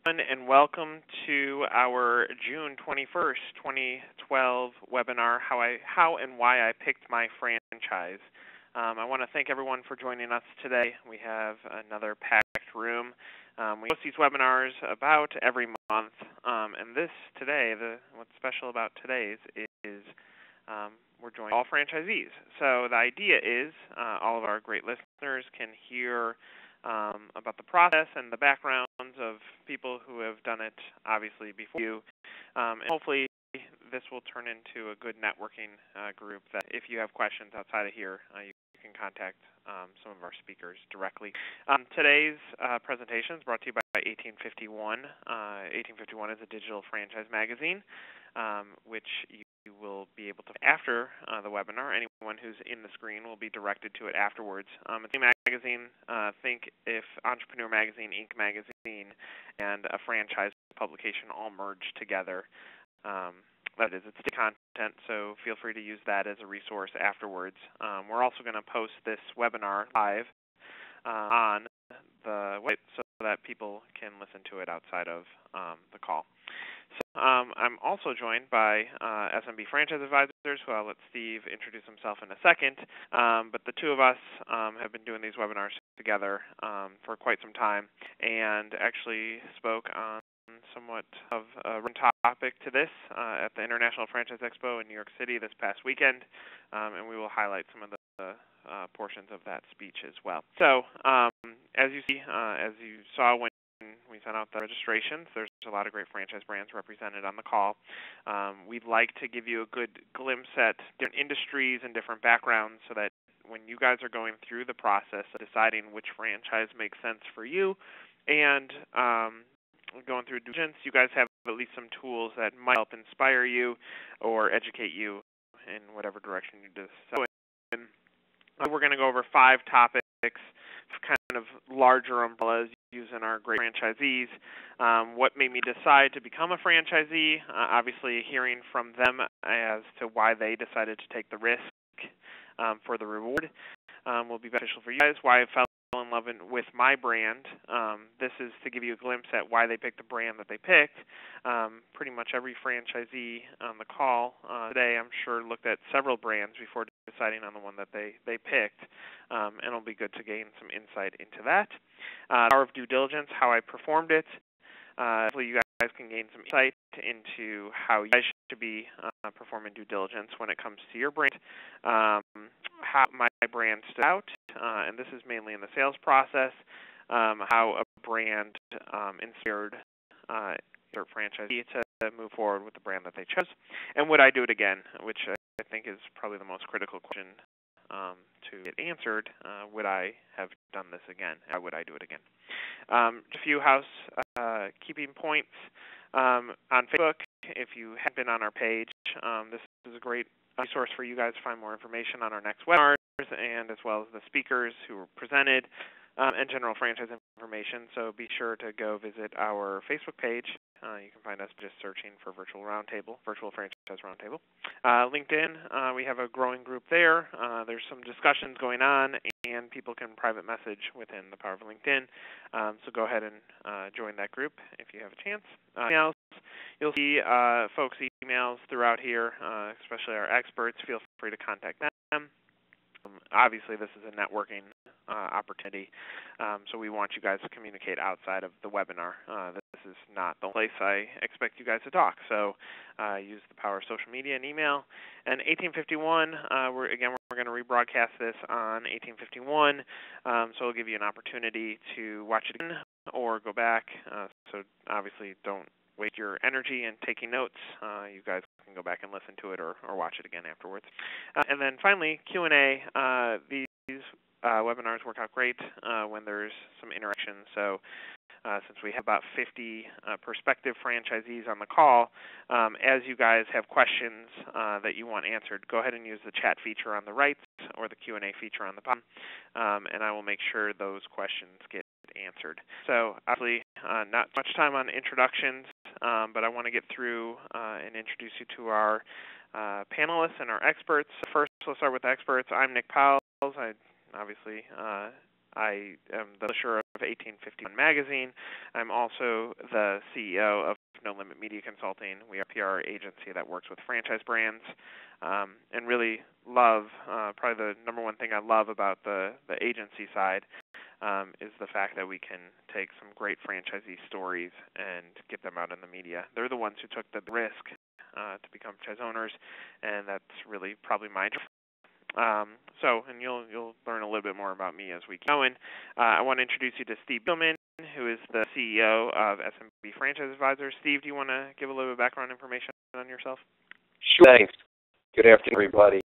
And welcome to our June 21st, 2012 webinar, How and Why I Picked My Franchise. I want to thank everyone for joining us today. We have another packed room. We host these webinars about every month, and what's special about today's is we're joining all franchisees. So the idea is all of our great listeners can hear about the process and the backgrounds of people who have done it, obviously, before you. And hopefully this will turn into a good networking group that if you have questions outside of here, you can contact some of our speakers directly. Today's presentation is brought to you by 1851. 1851 is a digital franchise magazine, which you will be able to, after the webinar, anyone who's in the screen will be directed to it afterwards. It's a magazine, think if Entrepreneur Magazine, Inc. magazine, and a franchise publication all merged together. That is, it's the content, so feel free to use that as a resource afterwards. We're also going to post this webinar live on the website so that people can listen to it outside of the call. So, I'm also joined by SMB Franchise Advisors, who I'll let Steve introduce himself in a second. But the two of us have been doing these webinars together for quite some time and actually spoke on somewhat of a topic to this at the International Franchise Expo in New York City this past weekend, and we will highlight some of the portions of that speech as well. So as you saw when we sent out the registrations, there's a lot of great franchise brands represented on the call. We'd like to give you a good glimpse at different industries and different backgrounds so that when you guys are going through the process of deciding which franchise makes sense for you and going through due diligence, you guys have at least some tools that might help inspire you or educate you in whatever direction you decide. We're going to go over 5 topics, kind of larger umbrellas using our great franchisees. What made me decide to become a franchisee? Obviously, hearing from them as to why they decided to take the risk for the reward will be beneficial for you guys. Why I fell in love with my brand. This is to give you a glimpse at why they picked the brand that they picked. Pretty much every franchisee on the call today, I'm sure, looked at several brands before deciding on the one that they picked, and it'll be good to gain some insight into that. Power of due diligence, how I performed it. Hopefully you guys can gain some insight into how you guys should be performing due diligence when it comes to your brand. How my brand stood out, and this is mainly in the sales process, how a brand inspired their franchisee to move forward with the brand that they chose, and would I do it again, which I think is probably the most critical question to get answered. Would I have done this again? How would I do it again? A few housekeeping points. On Facebook, if you haven't been on our page, this is a great resource for you guys to find more information on our next webinars, and as well as the speakers who were presented, and general franchise information. So be sure to go visit our Facebook page. You can find us just searching for Virtual Franchise Roundtable. LinkedIn, we have a growing group there. There's some discussions going on, and people can private message within the power of LinkedIn. So go ahead and join that group if you have a chance. Emails, you'll see folks' emails throughout here, especially our experts. Feel free to contact them. Obviously, this is a networking opportunity, so we want you guys to communicate outside of the webinar. This is not the place I expect you guys to talk, so use the power of social media and email. And 1851, we're going to rebroadcast this on 1851, so it'll give you an opportunity to watch it again or go back. So obviously, don't waste your energy in taking notes. You guys can go back and listen to it or watch it again afterwards. And then finally, Q&A. These webinars work out great when there's some interaction. So since we have about 50 prospective franchisees on the call, as you guys have questions that you want answered, go ahead and use the chat feature on the right or the Q&A feature on the bottom, and I will make sure those questions get answered. So obviously not much time on introductions, but I want to get through and introduce you to our panelists and our experts. First, we'll start with the experts. I'm Nick Powell. I obviously I am the publisher of 1851 Magazine. I'm also the CEO of No Limit Media Consulting. We are a PR agency that works with franchise brands, and really love, probably the number one thing I love about the agency side is the fact that we can take some great franchisee stories and get them out in the media. They're the ones who took the risk to become franchise owners, and that's really probably my job. And you'll learn a little bit more about me as we keep going. I want to introduce you to Steve Biegelman, who is the CEO of SMB Franchise Advisors. Steve, do you want to give a little bit of background information on yourself? Sure. Thanks. Good afternoon, everybody.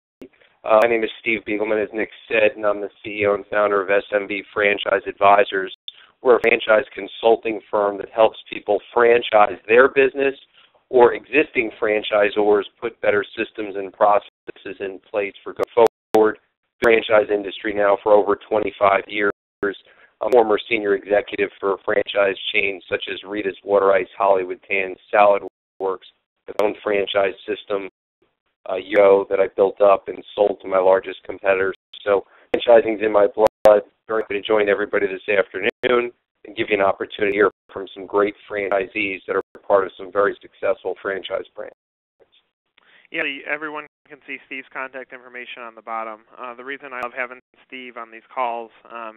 My name is Steve Biegelman, as Nick said, and I'm the CEO and founder of SMB Franchise Advisors. We're a franchise consulting firm that helps people franchise their business or existing franchisors put better systems and processes in place for going forward. Franchise industry now for over 25 years. I'm a former senior executive for franchise chains such as Rita's Water Ice, Hollywood Tan, Salad Works, my own franchise system, that I built up and sold to my largest competitors. So franchising's in my blood. Very happy to join everybody this afternoon and give you an opportunity to hear from some great franchisees that are part of some very successful franchise brands. Yeah, everyone can see Steve's contact information on the bottom. The reason I love having Steve on these calls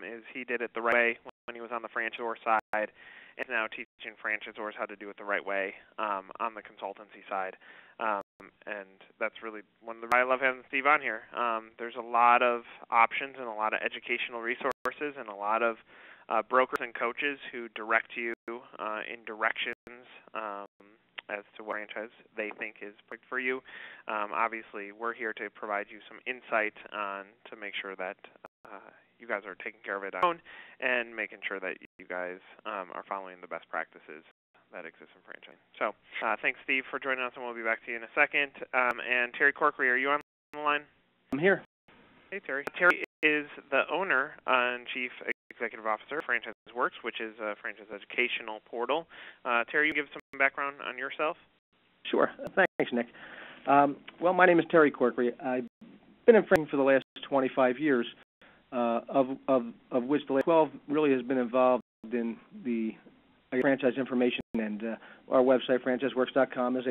is he did it the right way when he was on the franchisor side, and now teaching franchisors how to do it the right way on the consultancy side. And that's really one of the reasons I love having Steve on here. There's a lot of options and a lot of educational resources and a lot of brokers and coaches who direct you in directions as to what franchise they think is perfect for you. Obviously, we're here to provide you some insight to make sure that you guys are taking care of it on your own and making sure that you guys are following the best practices that exist in franchising. So thanks, Steve, for joining us, and we'll be back to you in a second. And Terry Corkery, are you on the line? I'm here. Hey, Terry. Terry is the owner and chief executive officer of Franchise Works, which is a franchise educational portal. Terry, you give some background on yourself? Sure. Thanks, Nick. Well, my name is Terry Corkery. I've been in franchising for the last 25 years, of which the last 12 really has been involved in the franchise information, and our website, franchiseworks.com, is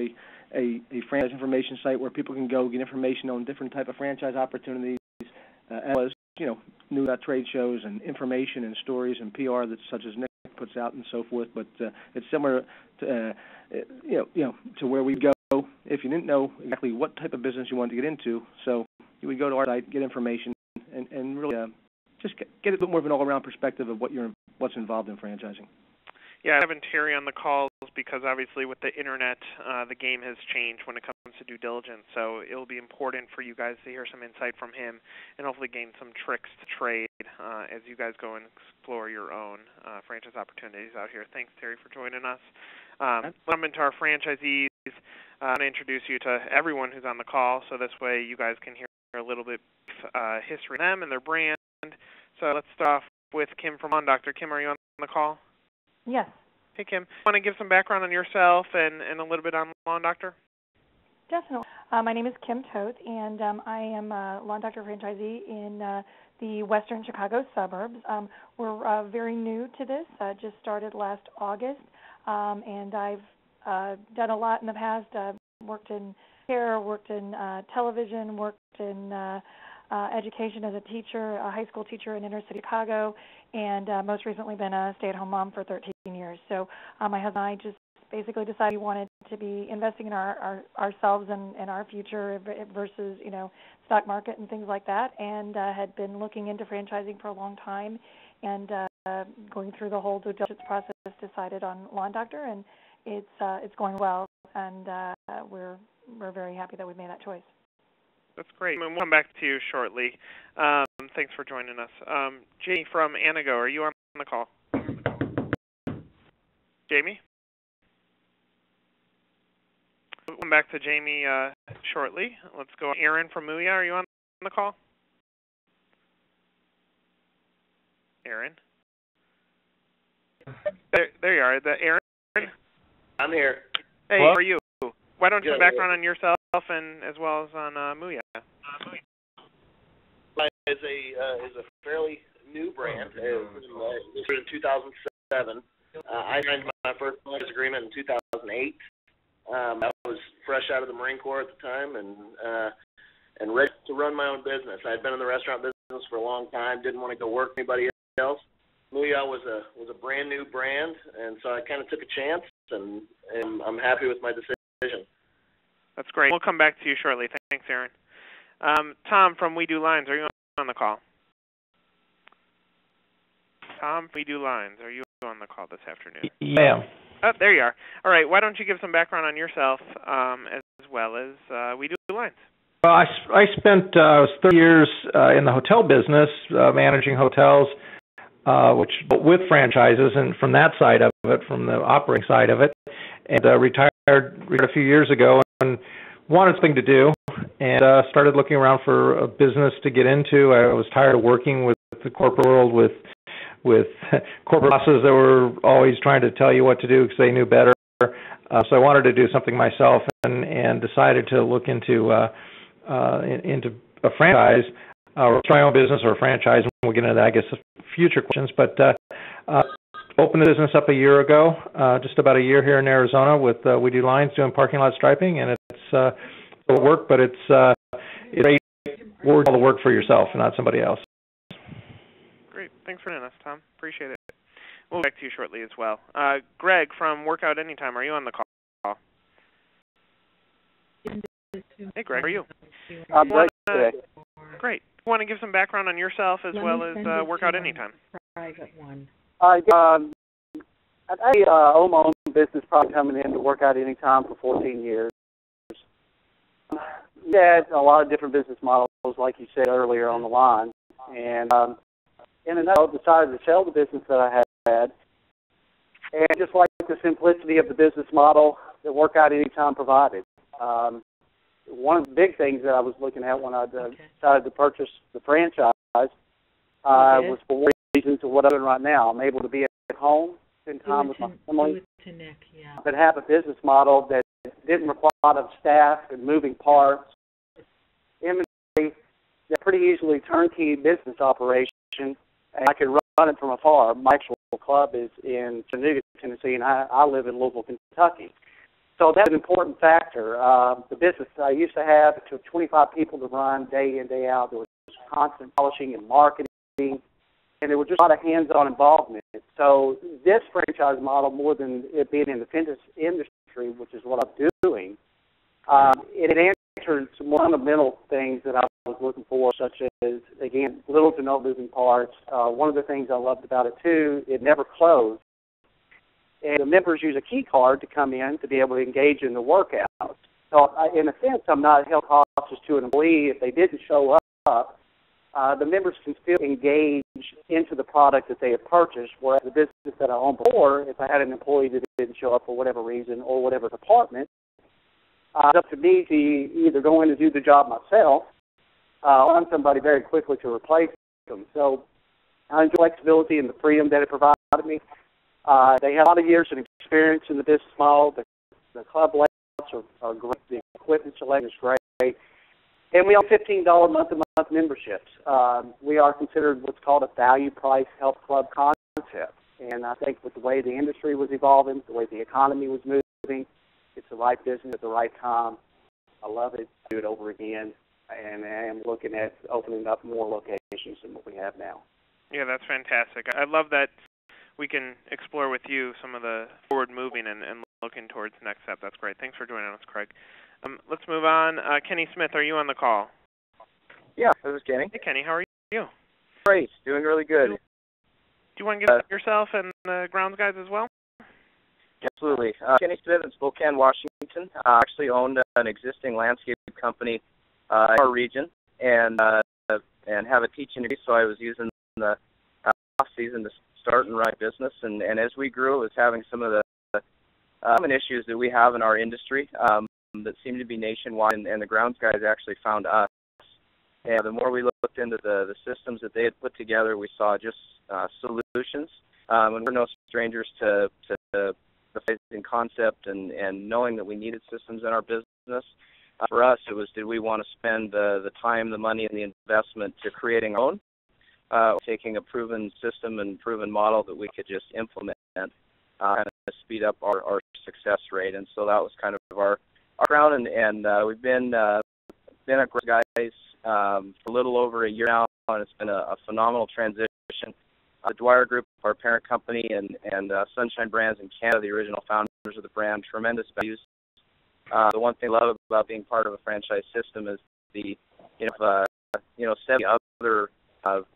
a franchise information site where people can go get information on different type of franchise opportunities, as well as, new about trade shows and information and stories and PR that such as Nick puts out and so forth. But it's similar to to where we go if you didn't know exactly what type of business you wanted to get into. So you would go to our site, get information, and really just get a bit more of an all-around perspective of what's involved in franchising. Yeah, having Terry on the calls because obviously with the internet, the game has changed when it comes to due diligence. So it'll be important for you guys to hear some insight from him and hopefully gain some tricks to trade as you guys go and explore your own franchise opportunities out here. Thanks, Terry, for joining us. Welcome into our franchisees. I'm going to introduce you to everyone who's on the call, so this way you guys can hear a little bit of history of them and their brand. So let's start off with Kim from Lawn Doctor. Kim, are you on the call? Yes. Hey, Kim. Want to give some background on yourself and a little bit on Lawn Doctor? Definitely. My name is Kim Toth, and I am a Lawn Doctor franchisee in the western Chicago suburbs. We're very new to this, just started last August, and I've done a lot in the past. Worked in care, worked in television, worked in education as a teacher, a high school teacher in inner city Chicago, and most recently been a stay-at-home mom for 13 years. So my husband and I just basically decided we wanted to be investing in ourselves and our future versus, stock market and things like that, and had been looking into franchising for a long time, and going through the whole due diligence process, decided on Lawn Doctor, and it's going well, and we're very happy that we made that choice. That's great. We'll come back to you shortly. Thanks for joining us. Jamie from Anago, are you on the call? Jamie? We'll come back to Jamie shortly. Let's go. Aaron from Muya, are you on the call? Aaron? There you are. Aaron? I'm here. Hey, how are you? Why don't you give background on yourself and as well as on Muya? Is a fairly new brand. It was in 2007. I signed my first franchise agreement in 2008. I was fresh out of the Marine Corps at the time and ready to run my own business. I had been in the restaurant business for a long time, didn't want to go work for anybody else. Mooyah was a brand new brand, and so I kind of took a chance, and I'm happy with my decision. That's great. We'll come back to you shortly. Thanks, Aaron. Tom from We Do Lines, are you on the call? Tom, We Do Lines, are you on the call this afternoon? Yeah. Oh, there you are. All right, why don't you give some background on yourself as well as We Do Lines? Well, I spent 30 years in the hotel business, managing hotels, which with franchises, and from that side of it, from the operating side of it, and retired a few years ago and wanted something to do, and started looking around for a business to get into. I was tired of working with the corporate world, with corporate bosses that were always trying to tell you what to do because they knew better. So I wanted to do something myself, and decided to look into a franchise, or my own business or a franchise. And we'll get into that, I guess, future questions. But opened the business up a year ago, just about a year here in Arizona with We Do Lines, doing parking lot striping, and it's work, but it's great all the work for yourself and not somebody else. Great. Thanks for joining us, Tom. Appreciate it. We'll get back to you shortly as well. Greg from Workout Anytime, are you on the call? Hey, Greg, how are you? I'm great today. Great. You want to give some background on yourself as well as Workout Anytime? Private one. I own my own business, probably coming in to Workout Anytime for 14 years. We had a lot of different business models, like you said earlier on the line, and in another, decided to sell the business that I had, and just like the simplicity of the business model that Workout Anytime provided. One of the big things that I was looking at when I decided to purchase the franchise was for one reason to what I'm doing right now. I'm able to be at home, spend time with my family, but have a business model that didn't require a lot of staff and moving parts, inventory, that pretty easily turnkey business operation, and I could run it from afar. My actual club is in Chattanooga, Tennessee, and I live in Louisville, Kentucky. So that's an important factor. The business I used to have, it took 25 people to run day in, day out. There was constant polishing and marketing, and there was just a lot of hands-on involvement. So this franchise model, more than it being in the fitness industry, which is what I'm doing, it answered some more fundamental things that I was looking for, such as, again, little to no moving parts. One of the things I loved about it, too, it never closed. And the members use a key card to come in to be able to engage in the workouts. So, in a sense, I'm not held hostage to an employee. If they didn't show up, the members can still engage into the product that they have purchased, whereas the business that I owned before, if I had an employee that didn't show up for whatever reason or whatever department, it's up to me to either go in and do the job myself or find somebody very quickly to replace them. So I enjoy flexibility and the freedom that it provided me. They have a lot of years of experience in the business model. The club layouts are great. The equipment selection is great. And we have $15 month-to-month memberships. We are considered what's called a value-price health club concept. And I think with the way the industry was evolving, the way the economy was moving, it's the right business at the right time. I love it. Do it over again. And I am looking at opening up more locations than what we have now. Yeah, that's fantastic. I love that we can explore with you some of the forward moving and looking towards the next step. That's great. Thanks for joining us, Craig. Let's move on. Kenny Smith, are you on the call? Yeah, this is Kenny. Hey, Kenny, how are you? Great, doing really good. Do you want to give yourself and the grounds guys as well? Absolutely. Kenny Smith in Spokane, Washington. I actually owned an existing landscape company in our region and have a teaching degree, so I was using the off season to start and run a business. And as we grew, it was having some of the common issues that we have in our industry that seem to be nationwide, and the grounds guys actually found us. And the more we looked into the systems that they had put together, we saw just solutions. And we're no strangers to the phasing concept and knowing that we needed systems in our business. For us, it was, did we want to spend the time, the money, and the investment to creating our own? taking a proven system and proven model that we could just implement and speed up our success rate. And so that was kind of our ground, and we've been at Growth Guys for a little over a year now, and it's been a phenomenal transition. The Dwyer Group, our parent company, and Sunshine Brands in Canada, the original founders of the brand, tremendous values. The one thing I love about being part of a franchise system is the 70 other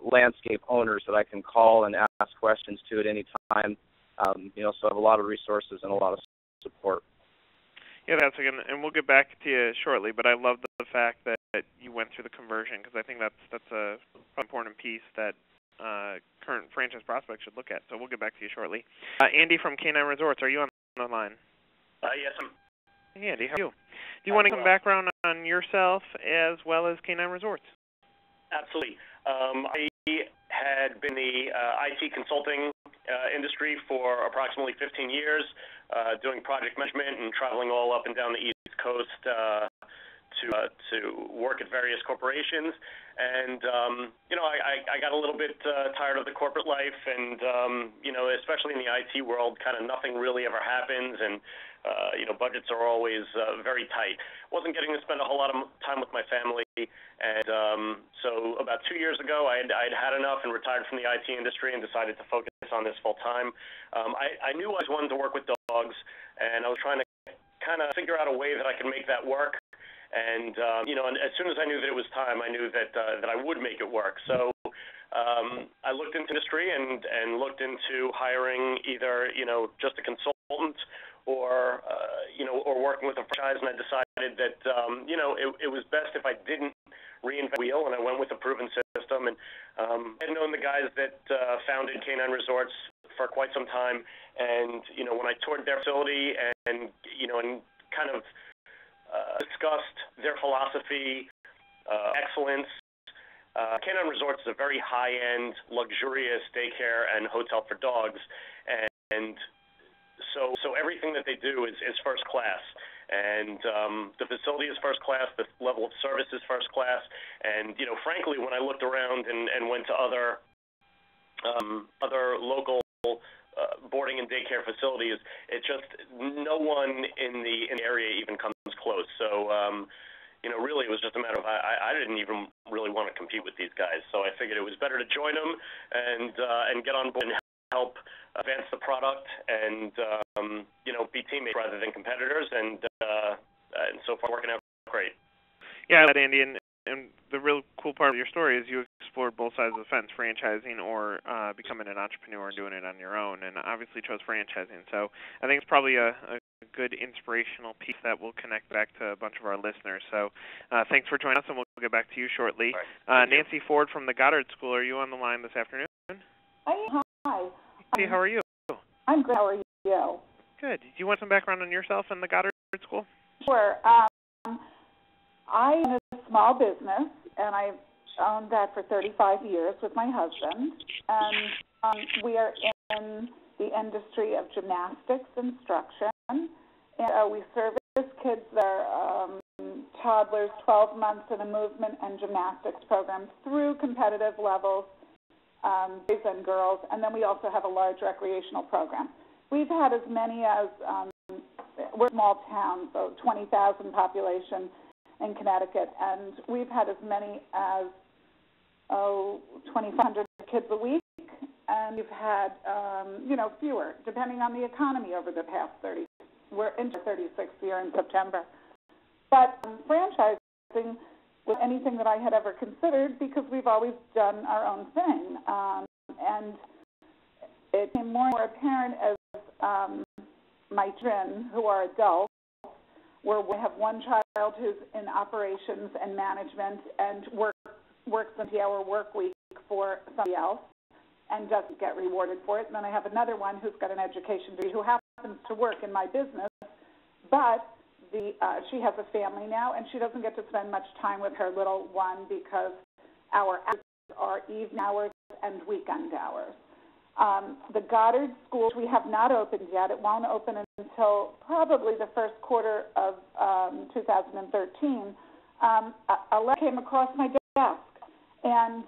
landscape owners that I can call and ask questions to at any time. So I have a lot of resources and a lot of support. Yeah, that's again, and we'll get back to you shortly. But I love the fact that you went through the conversion, because I think that's a important piece that current franchise prospects should look at. So we'll get back to you shortly. Andy from Canine Resorts, are you on the line? Yes, I'm. Hey, Andy, how are you? Do you want to give some background on yourself as well as Canine Resorts? Absolutely. I had been in the IT consulting industry for approximately 15 years, doing project management and traveling all up and down the East Coast to work at various corporations. And, I got a little bit tired of the corporate life, and, especially in the IT world, kind of nothing really ever happens, and, budgets are always very tight. Wasn't getting to spend a whole lot of time with my family, and so about 2 years ago, I'd had enough and retired from the IT industry and decided to focus on this full time. I knew I wanted to work with dogs, and I was trying to kind of figure out a way that I could make that work. And and as soon as I knew that it was time, I knew that I would make it work. So I looked into industry and looked into hiring either just a consultant or working with a franchise, and I decided that it was best if I didn't reinvent the wheel, and I went with a proven system. And I had known the guys that founded Canine Resorts for quite some time, and when I toured their facility and kind of discussed their philosophy, excellence. Canine Resorts is a very high-end, luxurious daycare and hotel for dogs, and so everything that they do is first class. And the facility is first class, the level of service is first class, and frankly, when I looked around and went to other local boarding and daycare facilities, it just no one in the area even comes close. So really it was just a matter of I didn't even really want to compete with these guys. So I figured it was better to join them and get on board and help advance the product and be teammates rather than competitors, and so far working out great. Yeah, Andy, and the real cool part of your story is you explored both sides of the fence, franchising or becoming an entrepreneur and doing it on your own, and obviously chose franchising. So I think it's probably a good inspirational piece that will connect back to a bunch of our listeners. So thanks for joining us, and we'll get back to you shortly. Right. Nancy Ford from the Goddard School, are you on the line this afternoon? Hi. Hey, how are you? I'm good. How are you? Good. Do you want some background on yourself and the Goddard School? Sure. I own a small business, and I've owned that for 35 years with my husband. And we are in the industry of gymnastics instruction. And we service kids that are toddlers, 12 months in a movement and gymnastics program through competitive levels, boys and girls. And then we also have a large recreational program. We've had as many as, we're a small town, so 20,000 population in Connecticut, and we've had as many as 2,500 kids a week, and we've had fewer, depending on the economy over the past 30. We're into 36th year in September. But franchising was anything that I had ever considered because we've always done our own thing, and it became more and more apparent as my children, who are adults, we have one child who's in operations and management and works a 20-hour work week for somebody else and doesn't get rewarded for it. And then I have another one who's got an education degree who happens to work in my business, but she has a family now, and she doesn't get to spend much time with her little one because our hours are evening hours and weekend hours. The Goddard School, we have not opened yet. It won't open until probably the first quarter of 2013. A letter came across my desk, And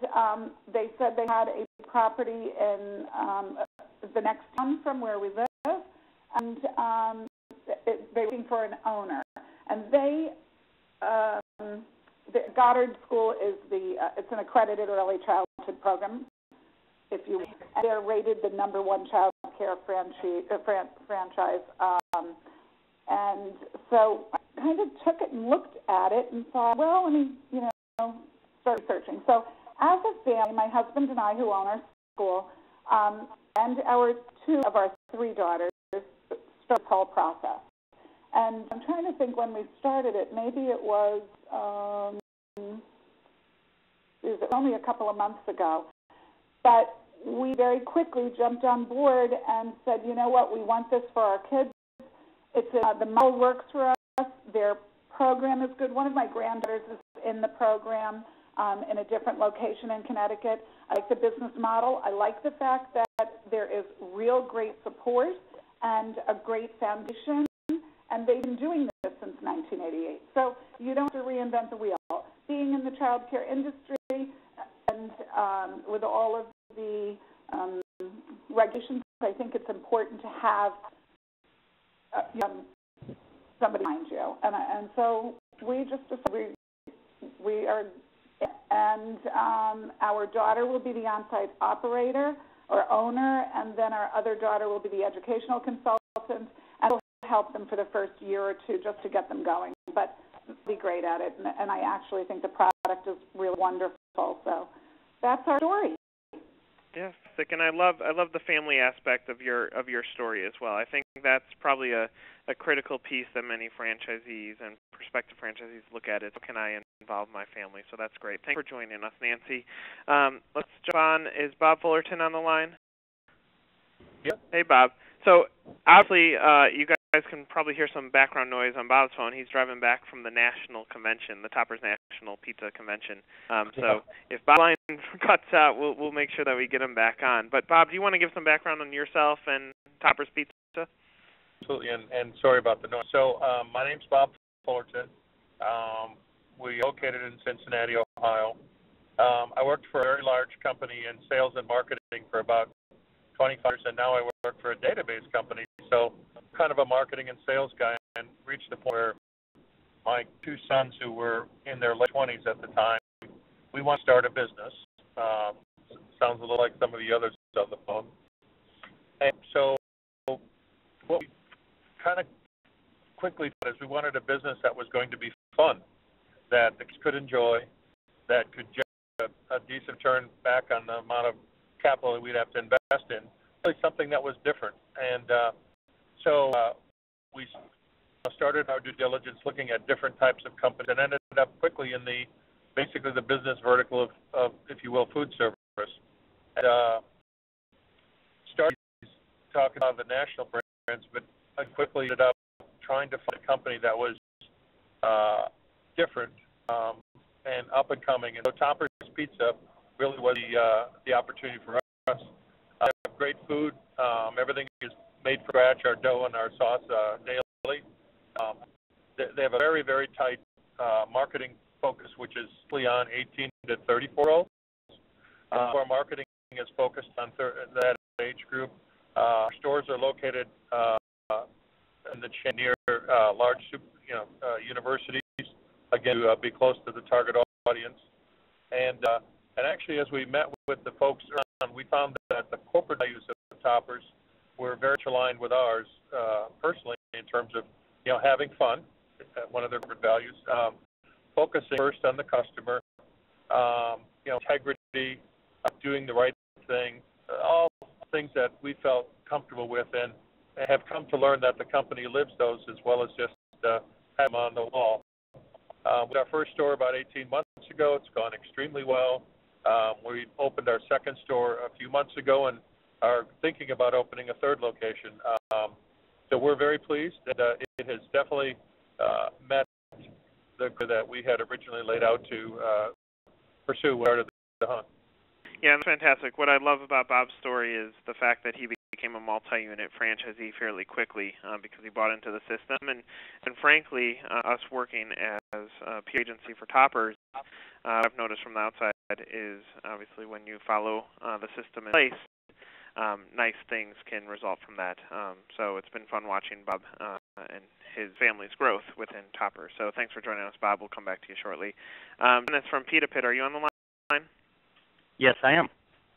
they said they had a property in the next town from where we live, and they were looking for an owner. And the Goddard School is it's an accredited early childhood program. And they're rated the #1 child care franchise. And so I kind of took it and looked at it and thought, well, let me, start researching. So as a family, my husband and I, who own our school, and two of our 3 daughters, started this whole process. And I'm trying to think when we started it. Maybe it was only a couple of months ago. But we very quickly jumped on board and said, you know what, we want this for our kids. The model works for us. Their program is good. One of my granddaughters is in the program in a different location in Connecticut. I like the business model. I like the fact that there is real great support and a great foundation, and they've been doing this since 1988. So you don't have to reinvent the wheel. Being in the child care industry and with all of the regulations, I think it's important to have somebody behind you. And so we just decided we are, and our daughter will be the on-site operator or owner, and then our other daughter will be the educational consultant, and we'll help them for the first year or two just to get them going. But be great at it, and I actually think the product is really wonderful. So that's our story. Yes, and I love the family aspect of your story as well. I think that's probably a critical piece that many franchisees and prospective franchisees look at is, how can I involve my family? So that's great. Thanks for joining us, Nancy. Let's jump on. Is Bob Fullerton on the line? Yep. Hey, Bob. So obviously you guys can probably hear some background noise on Bob's phone. He's driving back from the national convention, the Toppers National Pizza Convention. So if Bob's line cuts out, we'll make sure that we get him back on. But Bob, do you want to give some background on yourself and Toppers Pizza? Absolutely, and sorry about the noise. So my name's Bob Fullerton. We're located in Cincinnati, Ohio. I worked for a very large company in sales and marketing for about 25 years, and now I work for a database company. So kind of a marketing and sales guy, and reached the point where my 2 sons, who were in their late 20s at the time, we want to start a business. Sounds a little like some of the others on the phone. And so what we kind of quickly thought is we wanted a business that was going to be fun, that the kids could enjoy, that could generate a decent return back on the amount of capital that we'd have to invest in, really something that was different. And so we started our due diligence looking at different types of companies and ended up quickly in basically the business vertical of if you will, food service. And started talking about the national brands, but I quickly ended up trying to find a company that was different and up and coming. And so Toppers Pizza really was the opportunity for us. I have great food. Everything is made from scratch, our dough and our sauce daily. They have a very, very tight marketing focus, which is on 18 to 34-year-olds. Our marketing is focused on that age group. Our stores are located in the chain near large universities, again, to be close to the target audience. And actually, as we met with the folks around, we found that the corporate values of Toppers were very much aligned with ours personally in terms of having fun, one of their corporate values, focusing first on the customer, integrity, doing the right thing, all things that we felt comfortable with and have come to learn that the company lives those as well as just have them on the wall. With our first store about 18 months ago, it's gone extremely well. We opened our second store a few months ago and are thinking about opening a third location. So we're very pleased, and it has definitely met the goal that we had originally laid out to pursue when we started the hunt. Yeah, that's fantastic. What I love about Bob's story is the fact that he became a multi-unit franchisee fairly quickly because he bought into the system. And frankly, us working as a peer agency for Toppers, I've noticed from the outside is obviously when you follow the system in place, nice things can result from that. So it's been fun watching Bob and his family's growth within Toppers. So thanks for joining us, Bob. We'll come back to you shortly. Dennis from Pita Pit, are you on the line? Yes, I am.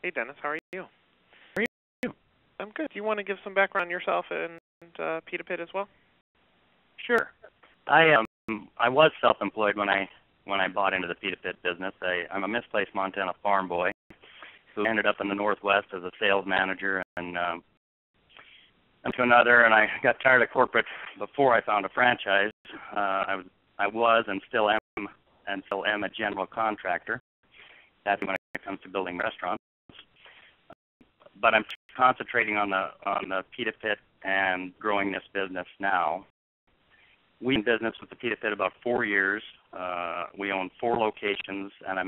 Hey, Dennis, how are you? How are you? I'm good. Do you want to give some background on yourself and Pita Pit as well? Sure. I was self-employed when I bought into the Pita Pit business. I'm a misplaced Montana farm boy who ended up in the Northwest as a sales manager and to another, and I got tired of corporate before I found a franchise. I was and still am a general contractor. That's when it comes to building restaurants. But I'm concentrating on the Pita Pit and growing this business now. We've been in business with the Pita Pit about 4 years. We own 4 locations, and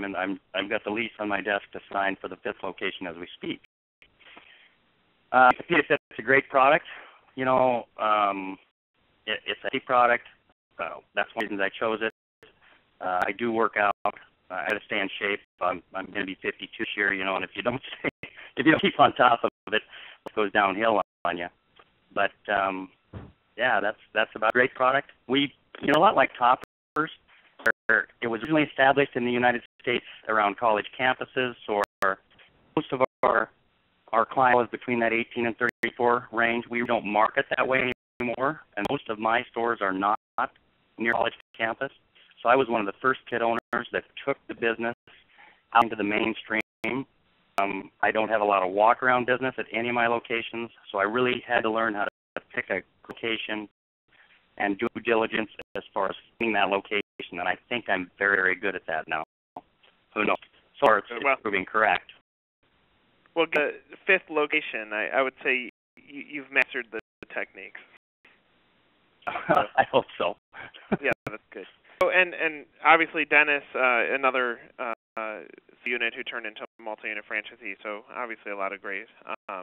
I've got the lease on my desk to sign for the 5th location as we speak. The Pita Pit is a great product. You know, it's a cheap product. That's one of the reasons I chose it. I do work out. I had to stay in shape. I'm going to be 52 this year, you know, and if you don't keep on top of it, it goes downhill on you. But yeah, that's about a great product. We, you know, a lot like Toppers. It was originally established in the United States around college campuses, or most of our client was between that 18 and 34 range. We don't market that way anymore, and most of my stores are not near college campus. So I was one of the first pit owners that took the business out into the mainstream. I don't have a lot of walk-around business at any of my locations, so I really had to learn how to pick a location and due diligence as far as finding that location, and I think I'm very, very good at that now. Who knows? So it's proving correct. Well, the 5th location, I would say you've mastered the techniques. I hope so. Yeah, that's good. Oh, and obviously Dennis, another unit who turned into a multi-unit franchisee, so obviously a lot of great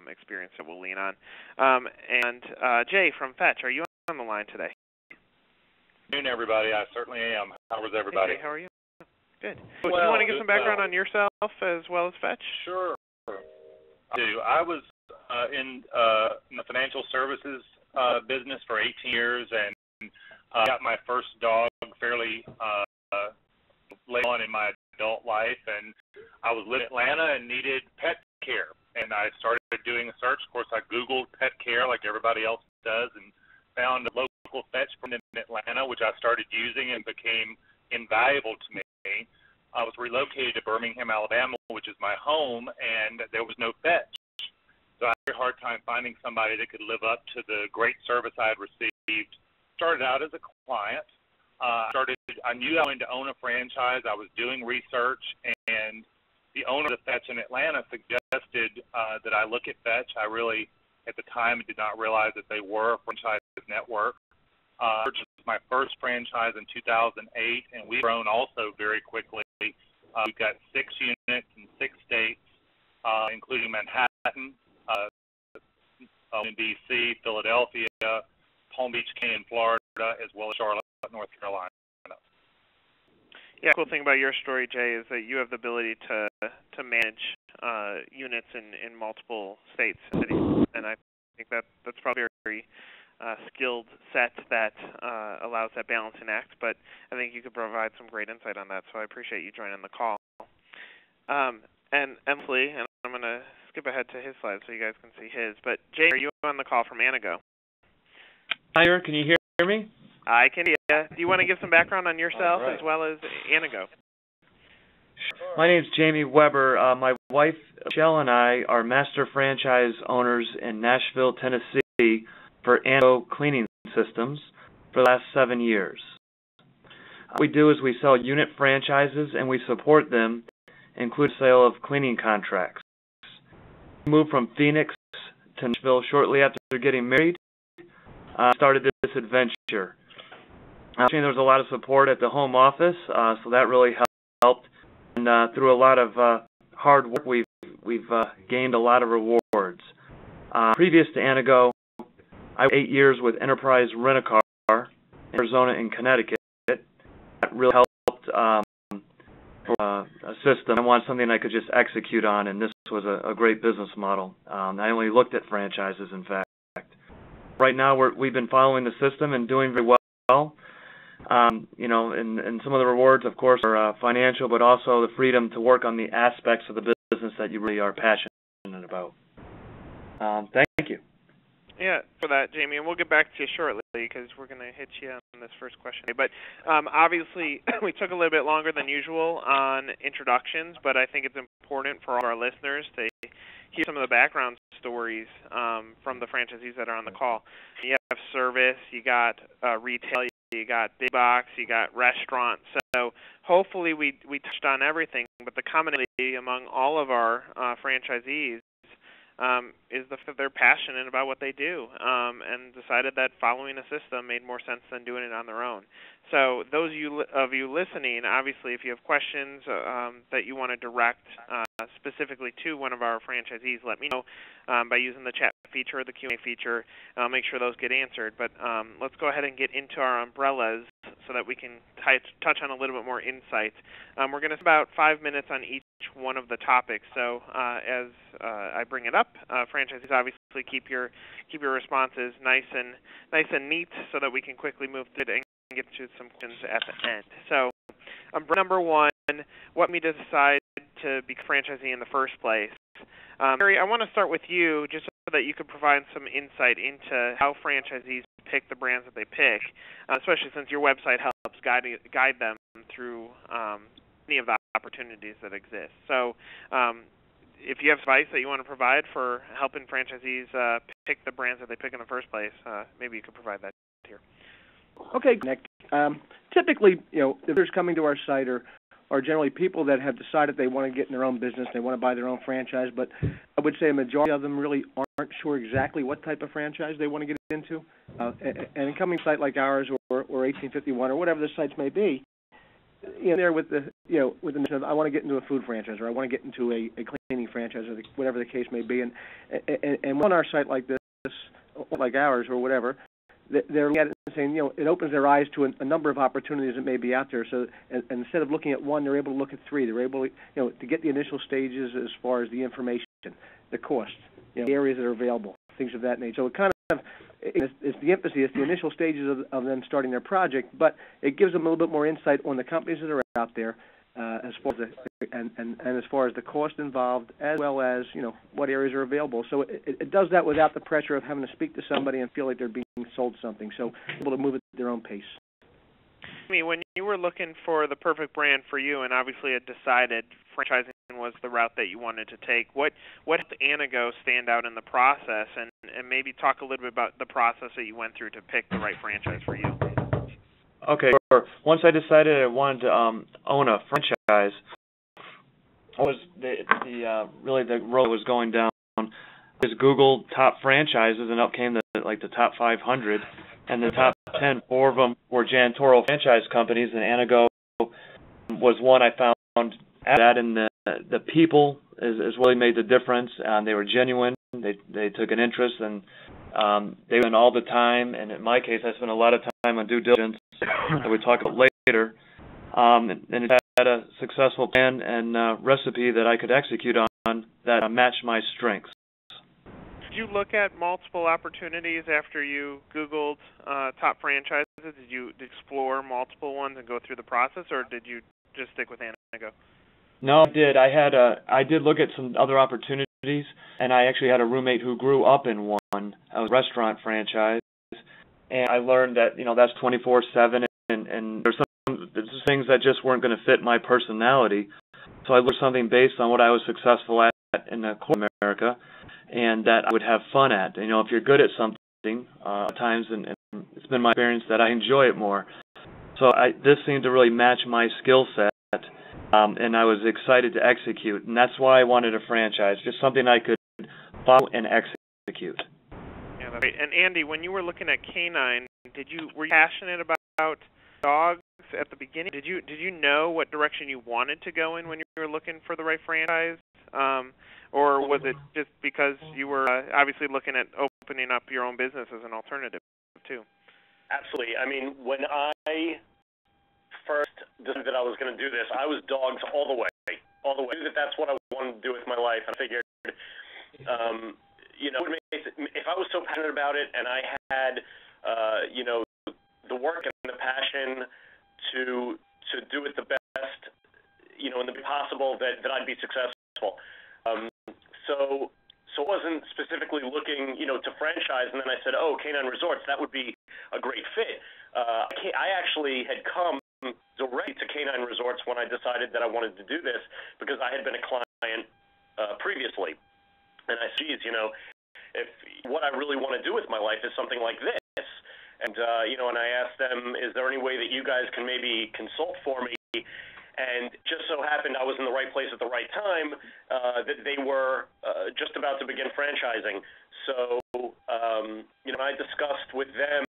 experience that we'll lean on. And Jay from Fetch, are you on the line today? Good afternoon, everybody. I certainly am. How was everybody? Hey, Jay, how are you? Good. Do you want to give some background on yourself as well as Fetch? Sure. I do. I was in the financial services business for 18 years and got my first dog fairly late on in my adult life, and I was living in Atlanta and needed pet care, and I started doing a search. Of course, I Googled pet care like everybody else does and found a local Fetch from in Atlanta, which I started using and became invaluable to me. I was relocated to Birmingham, Alabama, which is my home, and there was no Fetch. So I had a very hard time finding somebody that could live up to the great service I had received. Started out as a client. I knew I wanted to own a franchise. I was doing research, and the owner of Fetch in Atlanta suggested that I look at Fetch. I really, at the time, did not realize that they were a franchise network. Purchased my first franchise in 2008, and we've grown also very quickly. We've got 6 units in 6 states, including Manhattan, in D.C., Philadelphia, Palm Beach, Canyon, Florida, as well as Charlotte, North Carolina. Yeah, the cool thing about your story, Jay, is that you have the ability to manage units in multiple states and cities, and I think that's probably a very skilled set that allows that balancing act, but I think you could provide some great insight on that, so I appreciate you joining the call. And Emily, and I'm going to skip ahead to his slide so you guys can see his, but Jay, are you on the call from Anago? Hi, can you hear me? I can hear you. Do you want to give some background on yourself as well as Anago? My name's Jamie Weber. My wife, Michelle, and I are master franchise owners in Nashville, Tennessee for Anago Cleaning Systems for the last 7 years. What we do is we sell unit franchises and we support them, including sale of cleaning contracts. We moved from Phoenix to Nashville shortly after getting married. Started this adventure. There was a lot of support at the home office, so that really helped. And through a lot of hard work, we've gained a lot of rewards. Previous to Anago, I worked 8 years with Enterprise Rent-A-Car in Arizona and Connecticut. That really helped for a system. I wanted something I could just execute on, and this was a great business model. I only looked at franchises, in fact. Right now, we've been following the system and doing very well. And some of the rewards, of course, are financial, but also the freedom to work on the aspects of the business that you really are passionate about. Thank you. Yeah, for that, Jamie, and we'll get back to you shortly because we're going to hit you on this first question. But obviously, we took a little bit longer than usual on introductions, but I think it's important for all our listeners to hear some of the background stories from the franchisees that are on the call. You have service, you got retail, you got big box, you got restaurants. So hopefully we touched on everything, but the commonality among all of our franchisees is that they're passionate about what they do and decided that following a system made more sense than doing it on their own. So those of you listening, obviously, if you have questions that you want to direct specifically to one of our franchisees, let me know by using the chat feature or the Q&A feature. I'll make sure those get answered. But let's go ahead and get into our umbrellas so that we can touch on a little bit more insight. We're going to spend about 5 minutes on each one of the topics. So as I bring it up, franchisees obviously keep your responses nice and neat so that we can quickly move to it and get to some questions at the end. So number one, what made me decide to be a franchisee in the first place? Terry, I want to start with you just so that you could provide some insight into how franchisees pick the brands that they pick, especially since your website helps guide them through any of the opportunities that exist. So if you have advice that you want to provide for helping franchisees pick the brands that they pick in the first place, maybe you could provide that here. Okay, Nick. Typically, visitors coming to our site are generally people that have decided they want to get in their own business, they want to buy their own franchise, but I would say a majority of them really aren't sure exactly what type of franchise they want to get into. And a coming site like ours or 1851 or whatever the sites may be, there with the mission of I want to get into a food franchise or I want to get into a cleaning franchise or whatever the case may be, and on our site like this, like ours or whatever, they're looking at it and saying, it opens their eyes to a number of opportunities that may be out there. So and instead of looking at one, they're able to look at three. They're able to, to get the initial stages as far as the information, the cost, the areas that are available, things of that nature. So it kind of is the emphasis, it's the initial stages of them starting their project, but it gives them a little bit more insight on the companies that are out there, as far as and as far as the cost involved, as well as what areas are available. So it does that without the pressure of having to speak to somebody and feel like they're being sold something. So able to move at their own pace. When you were looking for the perfect brand for you, and obviously had decided franchising was the route that you wanted to take, what helped Anago stand out in the process, and maybe talk a little bit about the process that you went through to pick the right franchise for you? Okay, sure. Once I decided I wanted to own a franchise, was really the road was going down. Just Googled top franchises, and up came the top 500, and the top 10, 4 of them were janitorial franchise companies, and Anago was one I found. That and the people is really made the difference. They were genuine. They took an interest, and they went all the time. And in my case, I spent a lot of time on due diligence that we talk about later. And it had a successful plan and recipe that I could execute on that matched my strengths. Did you look at multiple opportunities after you Googled top franchises? Did you explore multiple ones and go through the process, or did you just stick with Anago? No, I did. I did look at some other opportunities, and I actually had a roommate who grew up in one, a restaurant franchise, and I learned that that's 24/7, and there's some things that just weren't going to fit my personality. So I looked something based on what I was successful at in the corporate America, and that I would have fun at. If you're good at something, at times, and it's been my experience that I enjoy it more. So this seemed to really match my skill set. And I was excited to execute, and that's why I wanted a franchise, just something I could follow and execute. Yeah, that's great. And Andy, when you were looking at Canine, were you passionate about dogs at the beginning? Did you know what direction you wanted to go in when you were looking for the right franchise, or was it just because you were obviously looking at opening up your own business as an alternative too? Absolutely. I mean, when I first decided that I was going to do this, I was dogs all the way. I knew that that's what I wanted to do with my life. I figured, if I was so passionate about it and I had, the work and the passion to do it the best, and the possible that I'd be successful. So I wasn't specifically looking, to franchise, and then I said, Canine Resorts, that would be a great fit. I actually had come direct to Canine Resorts when I decided that I wanted to do this because I had been a client previously. And I see, if what I really want to do with my life is something like this. And, and I asked them, is there any way that you guys can maybe consult for me? And just so happened I was in the right place at the right time, that they were just about to begin franchising. So, I discussed with them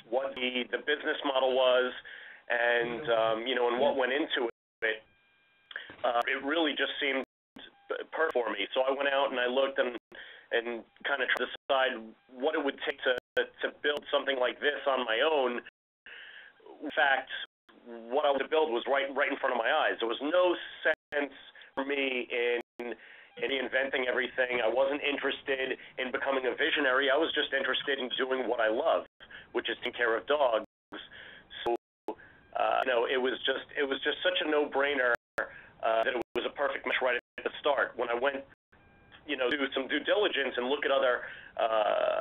what the business model was and, and what went into it. It really just seemed perfect for me. So I went out and I looked and kind of tried to decide what it would take to build something like this on my own. In fact, what I wanted to build was right in front of my eyes. There was no sense for me in inventing everything. I wasn't interested in becoming a visionary. I was just interested in doing what I love, which is taking care of dogs. So, it was just such a no-brainer that it was a perfect match right at the start. When I went, do some due diligence and look at other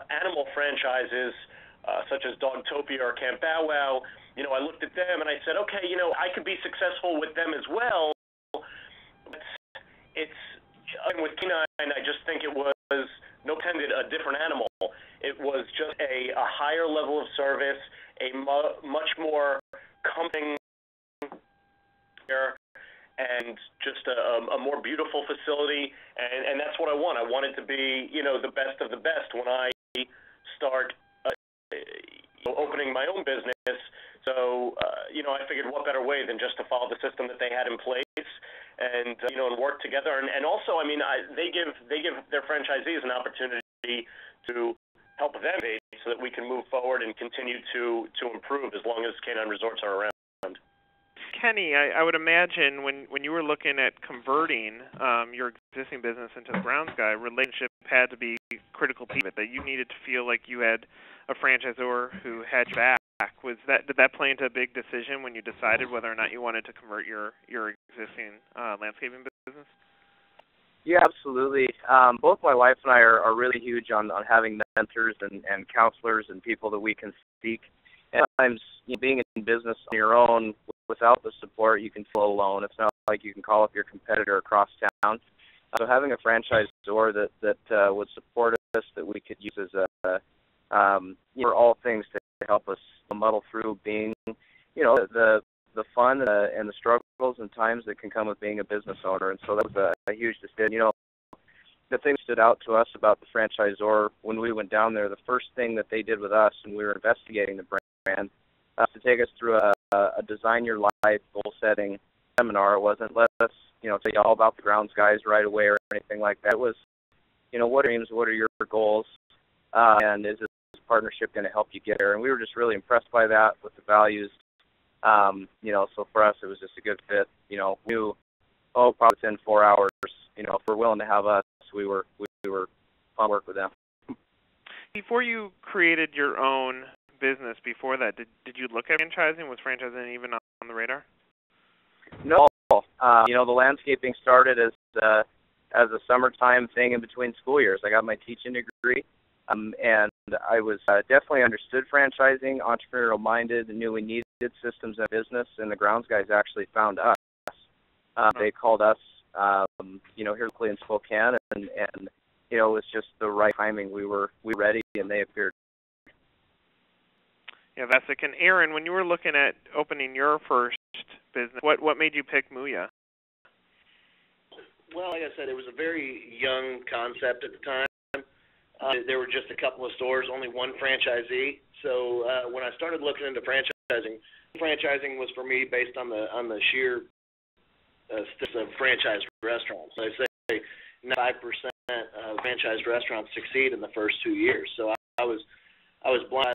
animal franchises, such as Dogtopia or Camp Bow Wow, I looked at them and I said, okay, I could be successful with them as well. With Canine, I just think it was, no pun intended, a different animal. It was just a higher level of service, a much more comforting and just a more beautiful facility, and that's what I want. I want it to be, the best of the best when I start opening my own business. So, I figured what better way than just to follow the system that they had in place and, and work together. And also, they give their franchisees an opportunity to help them so that we can move forward and continue to improve as long as Canine Resorts are around. Kenny, I would imagine when you were looking at converting your existing business into the Browns guy, relationship had to be critical piece of it, that you needed to feel like you had a franchisor who had your back. Did that play into a big decision when you decided whether or not you wanted to convert your existing landscaping business? Yeah, absolutely. Both my wife and I are really huge on having mentors and counselors and people that we can seek. And sometimes being in business on your own without the support, you can feel alone. It's not like you can call up your competitor across town. So having a franchisor that would support us, that we could use as for all things to help us muddle through being, the fun and the struggles and times that can come with being a business owner. And so that was a huge decision. The thing that stood out to us about the franchisor when we went down there, the first thing that they did with us when we were investigating the brand, to take us through a Design Your Life goal-setting seminar. It wasn't let us, tell you all about the Grounds guys right away or anything like that. It was, what are your dreams, what are your goals, and is this partnership going to help you get there? And we were just really impressed by that with the values. So for us, it was just a good fit. We knew, probably within 4 hours, if we're willing to have us, we were fun to work with them. Before you created your own business, before that, did you look at franchising? Was franchising even on the radar? No. The landscaping started as a summertime thing in between school years. I got my teaching degree, and I was definitely understood franchising, entrepreneurial minded, and knew we needed systems in business, and the Grounds guys actually found us. They called us, here locally in Spokane, and it was just the right timing. We were ready, and they appeared. Yeah, that's it. And Aaron, when you were looking at opening your first business, what made you pick Mooya? Well, like I said, it was a very young concept at the time. There were just a couple of stores, only one franchisee. So when I started looking into franchising was for me based on the sheer of franchise restaurants. I say 95% of franchised restaurants succeed in the first 2 years. So I was blown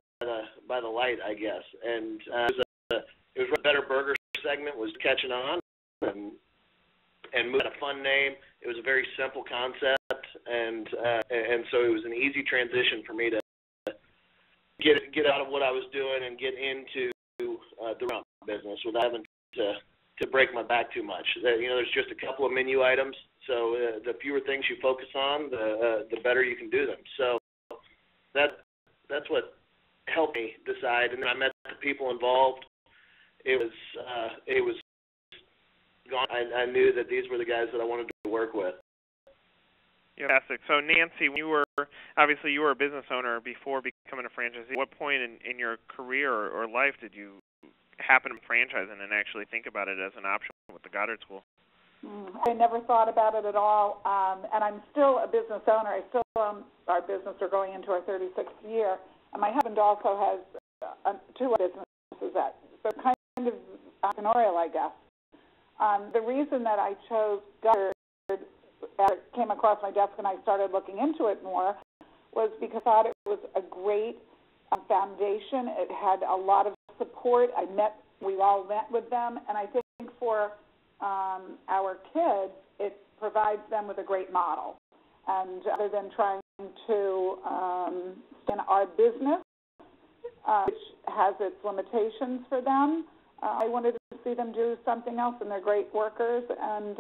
by the light, I guess. And it was a Better Burger segment was catching on, and moved a fun name. It was a very simple concept, and so it was an easy transition for me to get out of what I was doing and get into the restaurant business without having to break my back too much. There's just a couple of menu items, so the fewer things you focus on, the better you can do them. So that's what helped me decide. And then I met the people involved. It was gone. I knew that these were the guys that I wanted to work with. Fantastic. So Nancy, you were a business owner before becoming a franchisee. At what point in your career or life did you happen to franchising and actually think about it as an option with the Goddard School? I never thought about it at all, and I'm still a business owner. I still own our business. We're going into our 36th year, and my husband also has two businesses so kind of entrepreneurial, I guess. The reason that I chose Goddard, as it came across my desk and I started looking into it more, was because I thought it was a great foundation. It had a lot of support. We all met with them, and I think for our kids, it provides them with a great model. And other than trying to in our business, which has its limitations for them, I wanted to see them do something else, and they're great workers. And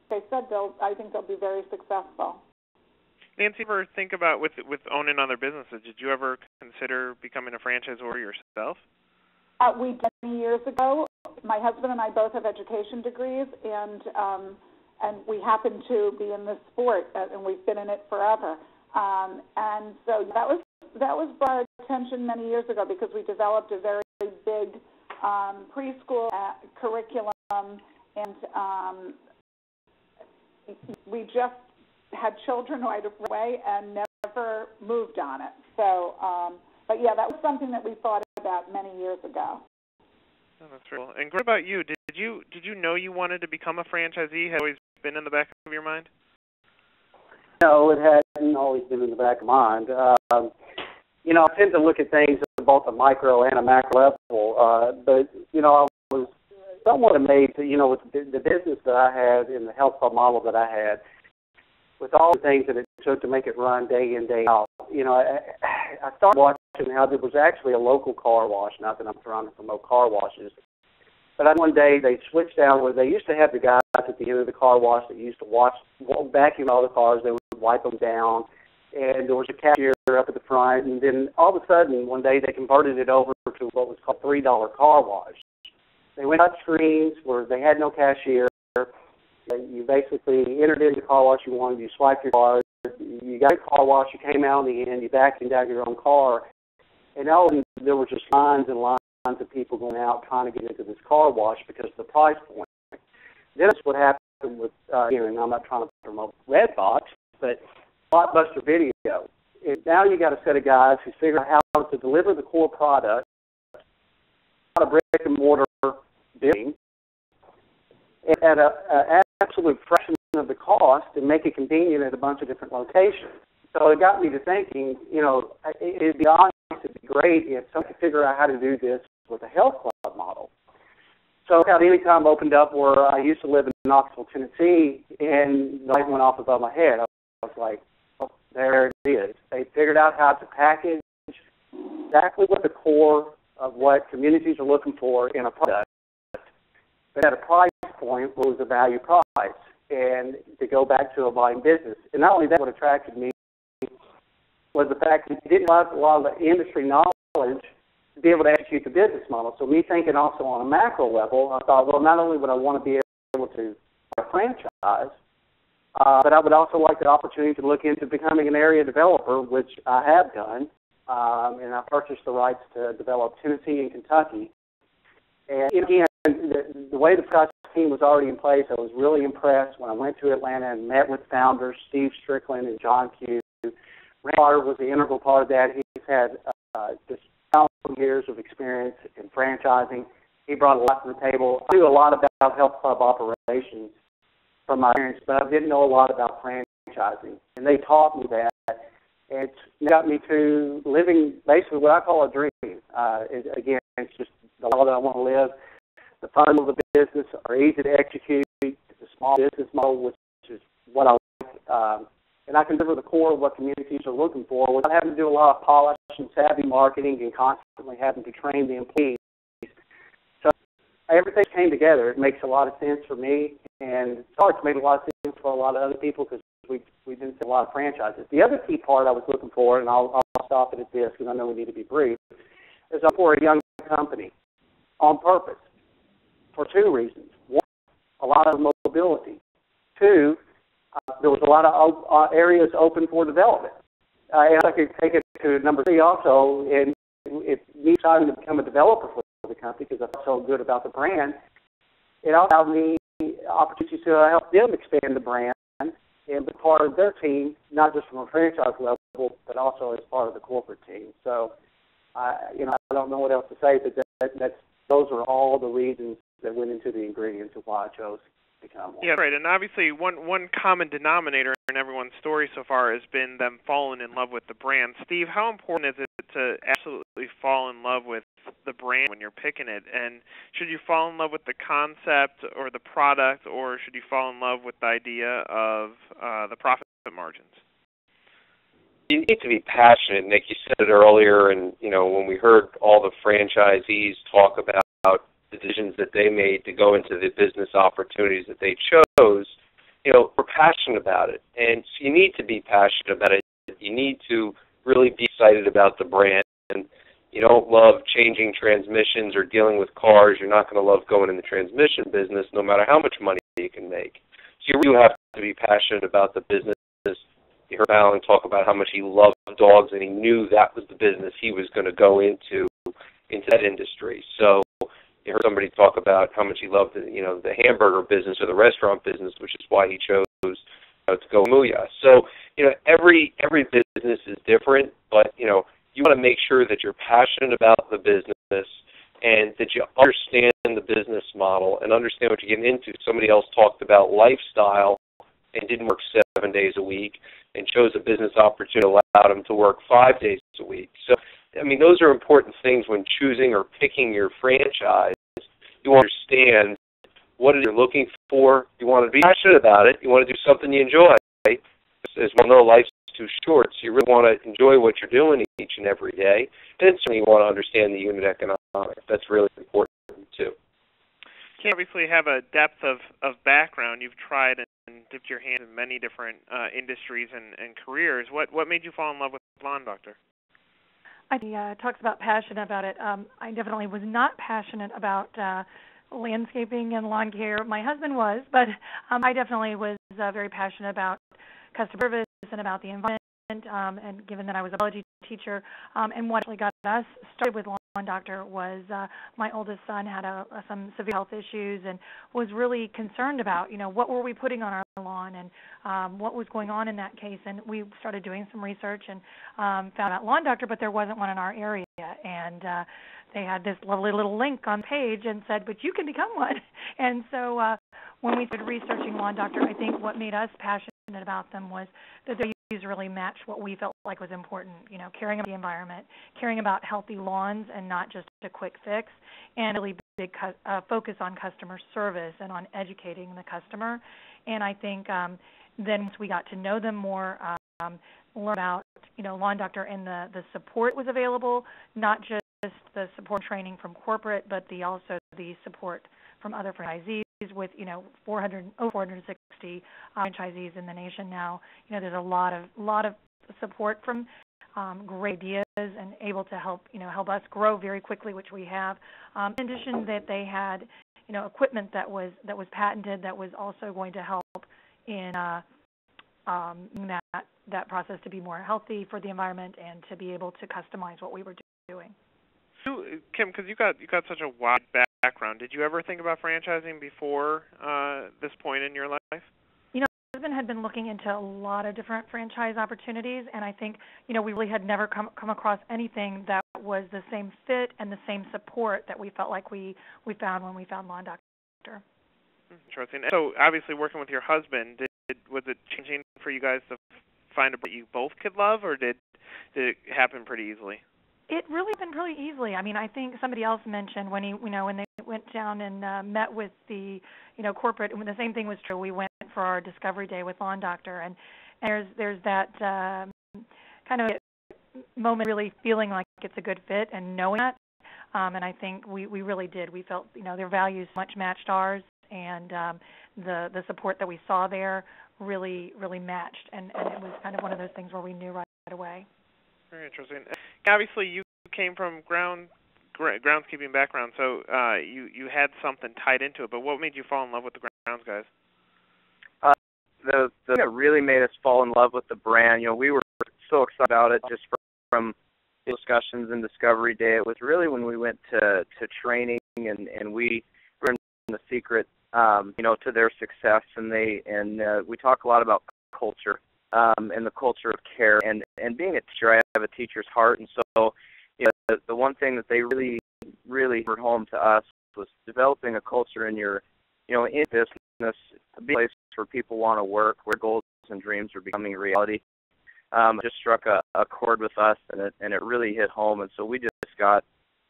they said I think they'll be very successful. Nancy, ever think about with owning other businesses? Did you ever consider becoming a franchisor yourself? We did many years ago. My husband and I both have education degrees, and we happen to be in this sport, and we've been in it forever. And so that was brought our attention many years ago because we developed a very big preschool curriculum, and we just had children right away and never moved on it. So, but yeah, that was something that we thought about many years ago. Oh, that's real. And what about you? Did you know you wanted to become a franchisee? Had it always been in the back of your mind? No, it hadn't always been in the back of mind. I tend to look at things at both a micro and a macro level. But I was somewhat amazed that, with the business that I had and the health club model that I had, with all the things that it took to make it run day in, day out. I started watching how there was actually a local car wash, not that I'm trying to promote car washes, but one day they switched down where they used to have the guys at the end of the car wash that used to vacuum all the cars. They would wipe them down, and there was a cashier up at the front, and then all of a sudden one day they converted it over to what was called $3 car wash. They went touch screens where they had no cashier. You basically entered in the car wash you wanted, you swiped your card, you got a car wash, you came out in the end, you vacuumed out your own car, and all of a sudden there were just lines and lines of people going out trying to get into this car wash because of the price point. Then that's what happened with, and I'm not trying to promote Redbox, but Blockbuster Video. And now you got a set of guys who figure out how to deliver the core product, how to brick and mortar building, at an absolute fraction of the cost and make it convenient at a bunch of different locations. So it got me to thinking, it'd be honest, it'd be great if someone could figure out how to do this with a health club model. So Anytime opened up where I used to live in Knoxville, Tennessee, and the light went off above my head. I was like, oh, there it is. They figured out how to package exactly what the core of what communities are looking for in a product, but at a price point where it was a value price, and to go back to a volume business. And not only that, what attracted me was the fact that you didn't have a lot of the industry knowledge to be able to execute the business model. So me thinking also on a macro level, I thought, well, not only would I want to be able to franchise, but I would also like the opportunity to look into becoming an area developer, which I have done, and I purchased the rights to develop Tennessee and Kentucky. And again, the way the process team was already in place, I was really impressed when I went to Atlanta and met with founders Steve Strickland and John Q. Randy Carter was the integral part of that. He's had just years of experience in franchising. He brought a lot to the table. I knew a lot about health club operations from my parents, but I didn't know a lot about franchising. And they taught me that. And it got me to living basically what I call a dream. Again, it's just the law that I want to live. The fundamentals of the business are easy to execute. It's a small business model, which is what I like. And I can deliver the core of what communities are looking for without having to do a lot of polish and savvy marketing and constantly having to train the employees. So everything came together. It makes a lot of sense for me, and it's hard to make a lot of sense for a lot of other people because we didn't see a lot of franchises. The other key part I was looking for, and I'll stop it at this because I know we need to be brief, is for a young company on purpose for two reasons. One, a lot of mobility. Two, there was a lot of areas open for development. And I could take it to number three also, and if me deciding to become a developer for the company because I felt so good about the brand, it allowed me opportunities to help them expand the brand and be part of their team, not just from a franchise level, but also as part of the corporate team. So, I don't know what else to say, but those are all the reasons that went into the ingredients of why I chose to become one. Yeah, right. And obviously, one common denominator in everyone's story so far has been them falling in love with the brand. Steve, how important is it to absolutely fall in love with the brand when you're picking it? And should you fall in love with the concept or the product, or should you fall in love with the idea of the profit margins? You need to be passionate, Nick. You said it earlier, and when we heard all the franchisees talk about the decisions that they made to go into the business opportunities that they chose, we're passionate about it. And so you need to be passionate about it. You need to really be excited about the brand. And you don't love changing transmissions or dealing with cars, you're not going to love going in the transmission business no matter how much money you can make. So you have to be passionate about the business. You heard Alan talk about how much he loved dogs, and he knew that was the business he was going to go into that industry. So you heard somebody talk about how much he loved the hamburger business or the restaurant business, which is why he chose to go Muya. So every business is different, but you want to make sure that you're passionate about the business and that you understand the business model and understand what you're getting into. Somebody else talked about lifestyle and didn't work 7 days a week and chose a business opportunity that allowed him to work 5 days a week. So, those are important things when choosing or picking your franchise. You understand what you're looking for. You want to be passionate about it. You want to do something you enjoy. As we know, life's too short, so you really want to enjoy what you're doing each and every day. And certainly you want to understand the unit economics. That's really important, too. You obviously have a depth of background. You've tried and dipped your hand in many different industries and careers. What made you fall in love with Lawn Doctor? He talks about passion about it. I definitely was not passionate about landscaping and lawn care. My husband was, but I definitely was very passionate about customer service and about the environment. And given that I was a biology teacher, and what actually got us started with Lawn Doctor was my oldest son had some severe health issues and was really concerned about, what were we putting on our lawn and what was going on in that case. And we started doing some research and found out Lawn Doctor, but there wasn't one in our area. And they had this lovely little link on the page and said, but you can become one. And so when we started researching Lawn Doctor, I think what made us passionate about them was that their use really matched what we felt like was important, caring about the environment, caring about healthy lawns and not just a quick fix, and really big focus on customer service and on educating the customer. And I think then once we got to know them more, learn about, Lawn Doctor and the support was available, not just the support training from corporate, but also the support from other franchisees with, 460 franchisees in the nation now. There's a lot of support from great ideas and able to help us grow very quickly, which we have. In addition, that they had, equipment that was patented that was also going to help in that process to be more healthy for the environment and to be able to customize what we were doing. So, Kim, because you got such a wide background, did you ever think about franchising before this point in your life? My husband had been looking into a lot of different franchise opportunities, and I think, we really had never come across anything that was the same fit and the same support that we felt like we found when we found Lawn Doctor. Interesting. So obviously working with your husband, was it changing for you guys to find a brand you both could love, or did it happen pretty easily? It really happened really easily. I mean, I think somebody else mentioned when when they went down and met with the, corporate, when the same thing was true. We went for our discovery day with Lawn Doctor, and there's that kind of moment really feeling like it's a good fit and knowing that. And I think we really did. We felt, their values much matched ours, and the support that we saw there really matched, and it was kind of one of those things where we knew right away. Very interesting. Obviously, you came from groundskeeping background, so you had something tied into it. But what made you fall in love with the grounds guys? The thing that really made us fall in love with the brand, we were so excited about it just from discussions and Discovery Day. It was really when we went to training and we learned the secret, to their success, and we talk a lot about culture. And the culture of care, and being a teacher, I have a teacher's heart, and so the one thing that they really brought home to us was developing a culture in your, in business, a place where people want to work, where goals and dreams are becoming reality. It just struck a chord with us, and it really hit home, and so we just got,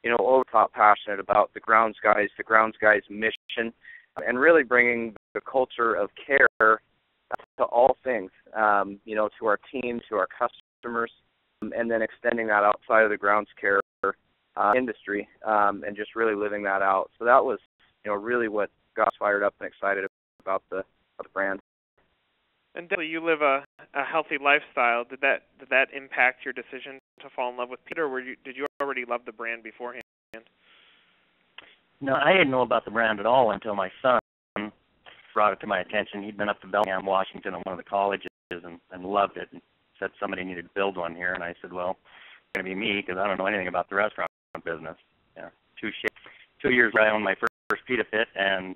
over top passionate about the grounds guys mission, and really bringing the culture of care to all things, to our team, to our customers, and then extending that outside of the grounds care industry, and just really living that out. So that was, really what got us fired up and excited about the brand. And definitely, you live a healthy lifestyle. Did that impact your decision to fall in love with Peter, or did you already love the brand beforehand? No, I didn't know about the brand at all until my son brought it to my attention. He'd been up to Bellingham, Washington at one of the colleges and loved it, and said somebody needed to build one here. And I said, well, it's going to be me, because I don't know anything about the restaurant business. 2 years I owned my first Pita Pit, and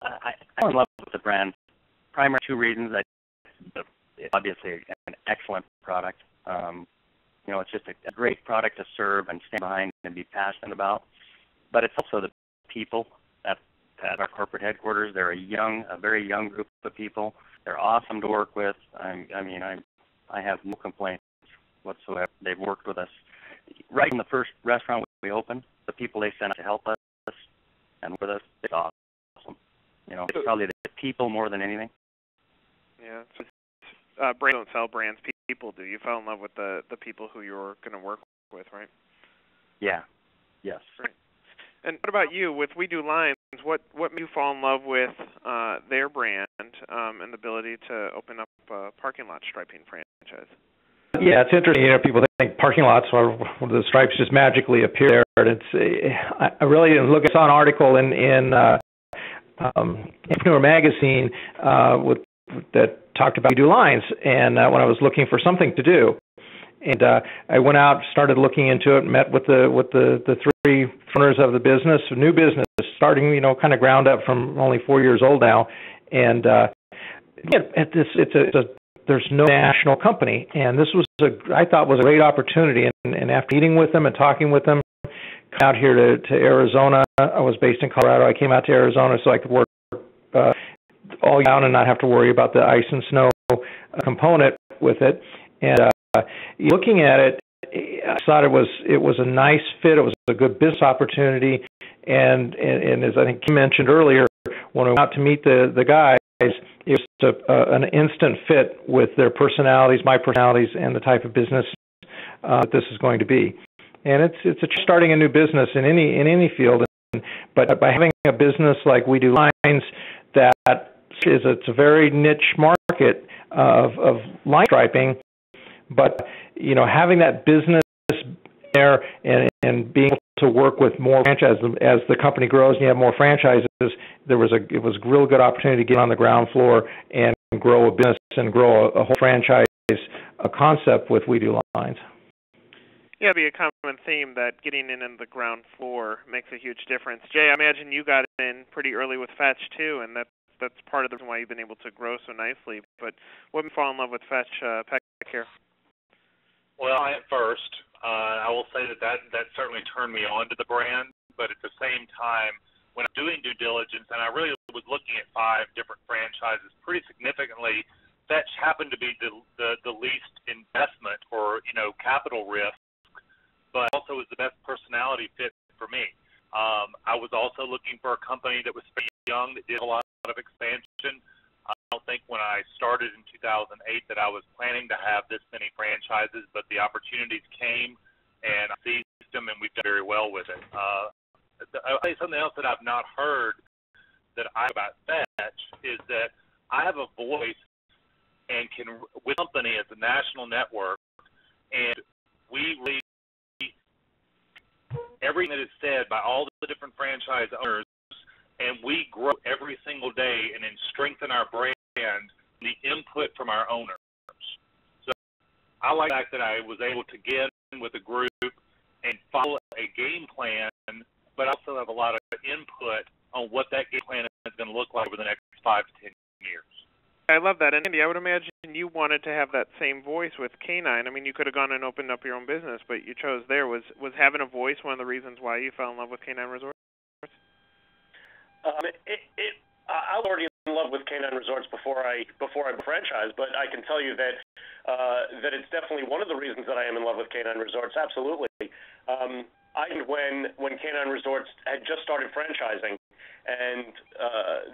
I fell in love with the brand. Primary 2 reasons. It's obviously an excellent product. It's just a great product to serve and stand behind and be passionate about. But it's also the people at our corporate headquarters. They're a very young group of people. They're awesome to work with. I have no complaints whatsoever. They've worked with us right in the first restaurant we opened. The people they sent to help us and with us, it's awesome. It's probably the people more than anything. Yeah. So, brands don't sell brands. People do. You fell in love with the people who you were going to work with, right? Yeah. Yes. Right. And what about you? With We Do Lines, what made you fall in love with their brand and the ability to open up a parking lot striping franchise? Yeah, it's interesting. People think parking lots or the stripes just magically appear there. And I really saw an article in Entrepreneur Magazine that talked about We Do Lines, and when I was looking for something to do. And I went out, started looking into it, met with the 3 owners of the business, new business, starting, kind of ground up from only 4 years old now. And there's no national company, and this was I thought was a great opportunity. And after meeting with them and talking with them, come out here to Arizona. I was based in Colorado. I came out to Arizona so I could work all year round and not have to worry about the ice and snow component with it. And looking at it, I thought it was a nice fit. It was a good business opportunity, and as I think Kim mentioned earlier, when we went out to meet the guys, it was an instant fit with their personalities, my personalities, and the type of business that this is going to be. And it's starting a new business in any field, but by having a business like We Do Lines, it's a very niche market of line striping. But having that business there and being able to work with more franchises as the company grows and you have more franchises, it was a real good opportunity to get on the ground floor and grow a business and grow a whole franchise concept with We Do Lines. Yeah, it'd be a common theme that getting in on the ground floor makes a huge difference. Jay, I imagine you got in pretty early with Fetch too, and that's part of the reason why you've been able to grow so nicely. But what made you fall in love with Fetch, Peck here? Well, at first, I will say that certainly turned me on to the brand, but at the same time, when I'm doing due diligence, and I really was looking at 5 different franchises pretty significantly. That happened to be the least investment or, capital risk, but also was the best personality fit for me. I was also looking for a company that was pretty young, that did a lot of expansion. I don't think when I started in 2008 that I was planning to have this many franchises, but the opportunities came and I seized them, and we've done very well with it. I'll say something else that I've not heard that I about Fetch is that I have a voice and can, with company as a national network, and we really, everything that is said by all the different franchise owners, and we grow every single day and then strengthen our brand, the input from our owners. So I like the fact that I was able to get in with a group and follow a game plan, but also have a lot of input on what that game plan is going to look like over the next 5 to 10 years. I love that. And Andy, I would imagine you wanted to have that same voice with Canine. I mean, you could have gone and opened up your own business, but you chose there. Was having a voice one of the reasons why you fell in love with Canine Resorts? I was already in love with Canine Resorts before I franchised, but I can tell you that that it's definitely one of the reasons that I am in love with Canine Resorts. Absolutely. When Canine Resorts had just started franchising, and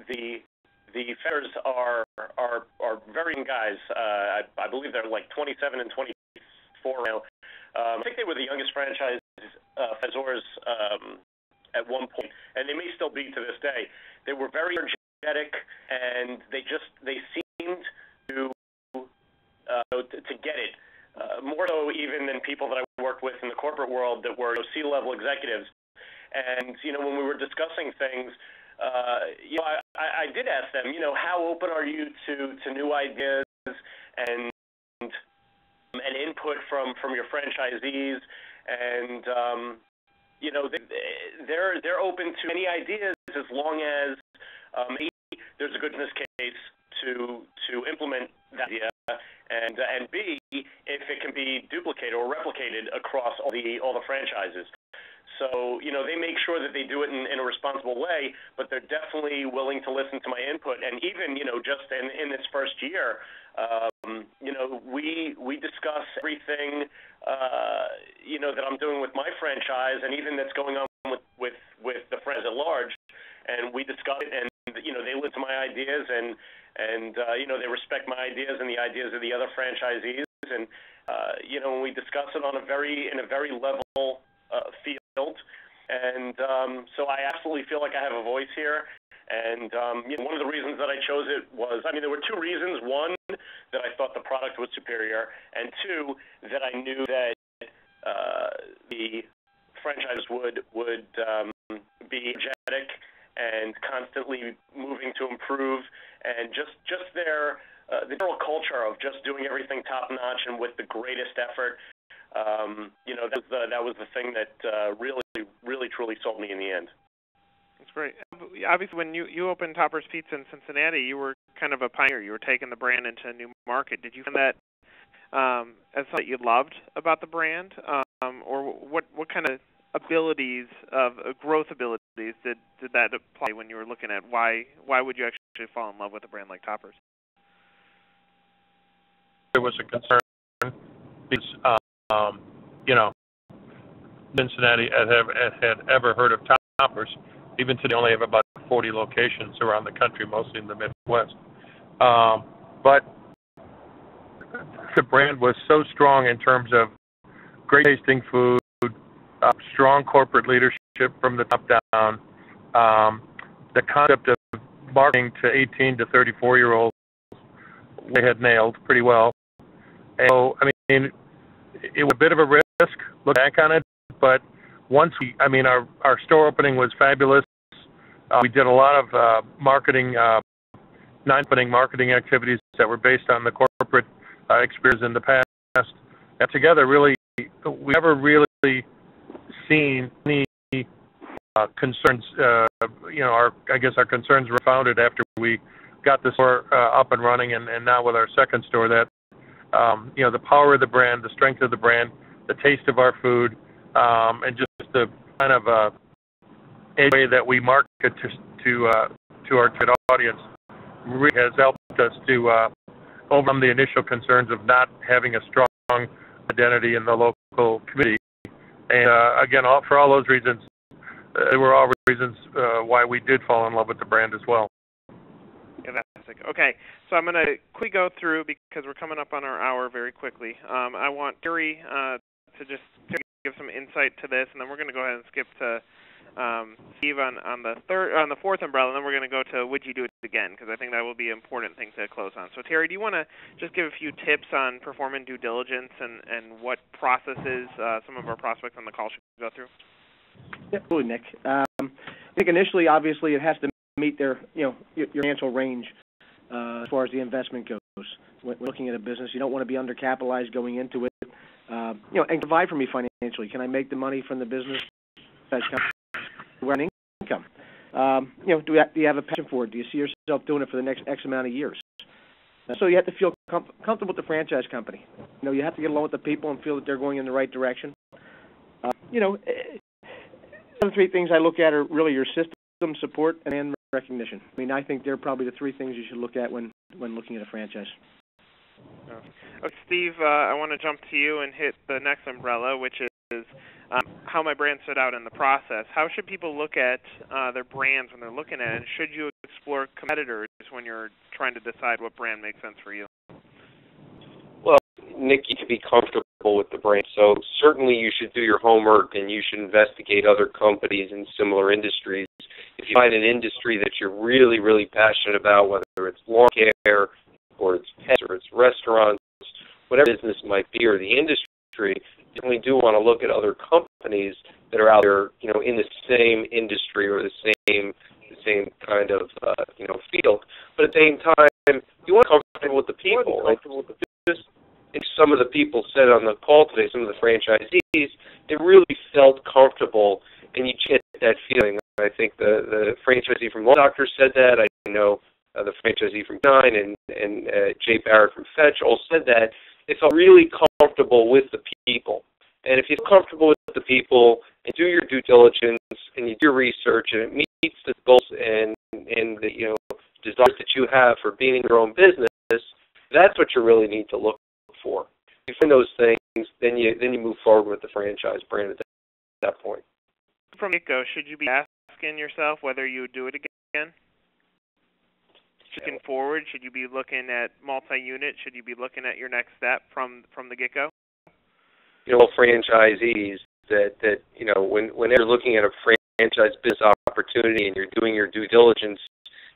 the fares are very young guys. I believe they're like 27 and 24 now. I think they were the youngest franchise franchisors at one point, and they may still be to this day. They were very energetic, and they seemed to get it more so even than people that I worked with in the corporate world that were C-level executives. And when we were discussing things, I did ask them, how open are you to new ideas and input from your franchisees, and they're open to any ideas as long as A, there's a good business case to implement that idea, and B, if it can be duplicated or replicated across all the franchises. So, they make sure that they do it in a responsible way, but they're definitely willing to listen to my input. And even, just in this first year, we discuss everything, that I'm doing with my franchise, and even that's going on with the franchise at large. And we discuss it, and, they listen to my ideas, and they respect my ideas and the ideas of the other franchisees. And, when we discuss it in a very level field, and so I absolutely feel like I have a voice here. And one of the reasons that I chose it was, there were 2 reasons. One, that I thought the product was superior, and 2, that I knew that the franchise would be energetic and constantly moving to improve, and just their the general culture of just doing everything top notch and with the greatest effort. That was the thing that really truly sold me in the end. That's great. Obviously, when you opened Topper's Pizza in Cincinnati, you were kind of a pioneer. You were taking the brand into a new market. Did you find that as something you loved about the brand, or what kind of abilities of growth abilities did that apply when you were looking at why would you actually fall in love with a brand like Topper's? It was a concern because Cincinnati had ever heard of Topper's. Even today, only have about 40 locations around the country, mostly in the Midwest. But the brand was so strong in terms of great tasting food, strong corporate leadership from the top down, the concept of marketing to 18 to 34-year-olds they had nailed pretty well. And so, it was a bit of a risk, look back on it, but once our store opening was fabulous. We did a lot of marketing, non-opening marketing activities that were based on the corporate experience in the past. And together, really, we never really seen any concerns. Our concerns were founded after we got the store up and running, and now with our second store, that the power of the brand, the strength of the brand, the taste of our food, and just the kind of way that we market to to our audience really has helped us to overcome the initial concerns of not having a strong identity in the local community. And again, for all those reasons, they were all reasons why we did fall in love with the brand as well. Fantastic. Okay, so I'm going to quickly go through because we're coming up on our hour very quickly. I want Terry to just give some insight to this, and then we're going to go ahead and skip to Steve on the fourth umbrella, and then we're going to go to would you do it again, because I think that will be an important thing to close on. So Terry, do you want to just give a few tips on performing due diligence and what processes some of our prospects on the call should go through? Yeah, absolutely, Nick. I think initially, obviously, it has to meet their your financial range as far as the investment goes. When looking at a business, you don't want to be undercapitalized going into it. And provide for me financially. Can I make the money from the business that's running income? Do you have a passion for it? Do you see yourself doing it for the next X amount of years? So you have to feel comfortable with the franchise company. You have to get along with the people and feel that they're going in the right direction. The three things I look at are really your system, support, and recognition. I mean, I think they're probably the three things you should look at when looking at a franchise. Okay, Steve, I want to jump to you and hit the next umbrella, which is how my brand stood out in the process. How should people look at their brands when they're looking at it? And should you explore competitors when you're trying to decide what brand makes sense for you? Well, Nick, you should be comfortable with the brand. So certainly you should do your homework and you should investigate other companies in similar industries. If you find an industry that you're really, really passionate about, whether it's lawn care or it's pets or it's restaurants, whatever business might be or the industry, you definitely do want to look at other companies that are out there, in the same industry or the same kind of, field. But at the same time, you want to be comfortable with the people. Just some of the people said on the call today, some of the franchisees, they really felt comfortable, and you get that feeling. I think the franchisee from Lawn Doctor said that. I know the franchisee from Nine and Jay Barrett from Fetch all said that. They felt really comfortable with the people. And if you're comfortable with the people and do your due diligence and you do your research and it meets the goals and the desires that you have for being in your own business, that's what you really need to look for. If you find those things, then you move forward with the franchise brand at that point. From the get-go, should you be asking yourself whether you would do it again? Looking forward, should you be looking at multi-unit? Should you be looking at your next step from the get-go? Franchisees that when you're looking at a franchise business opportunity and you're doing your due diligence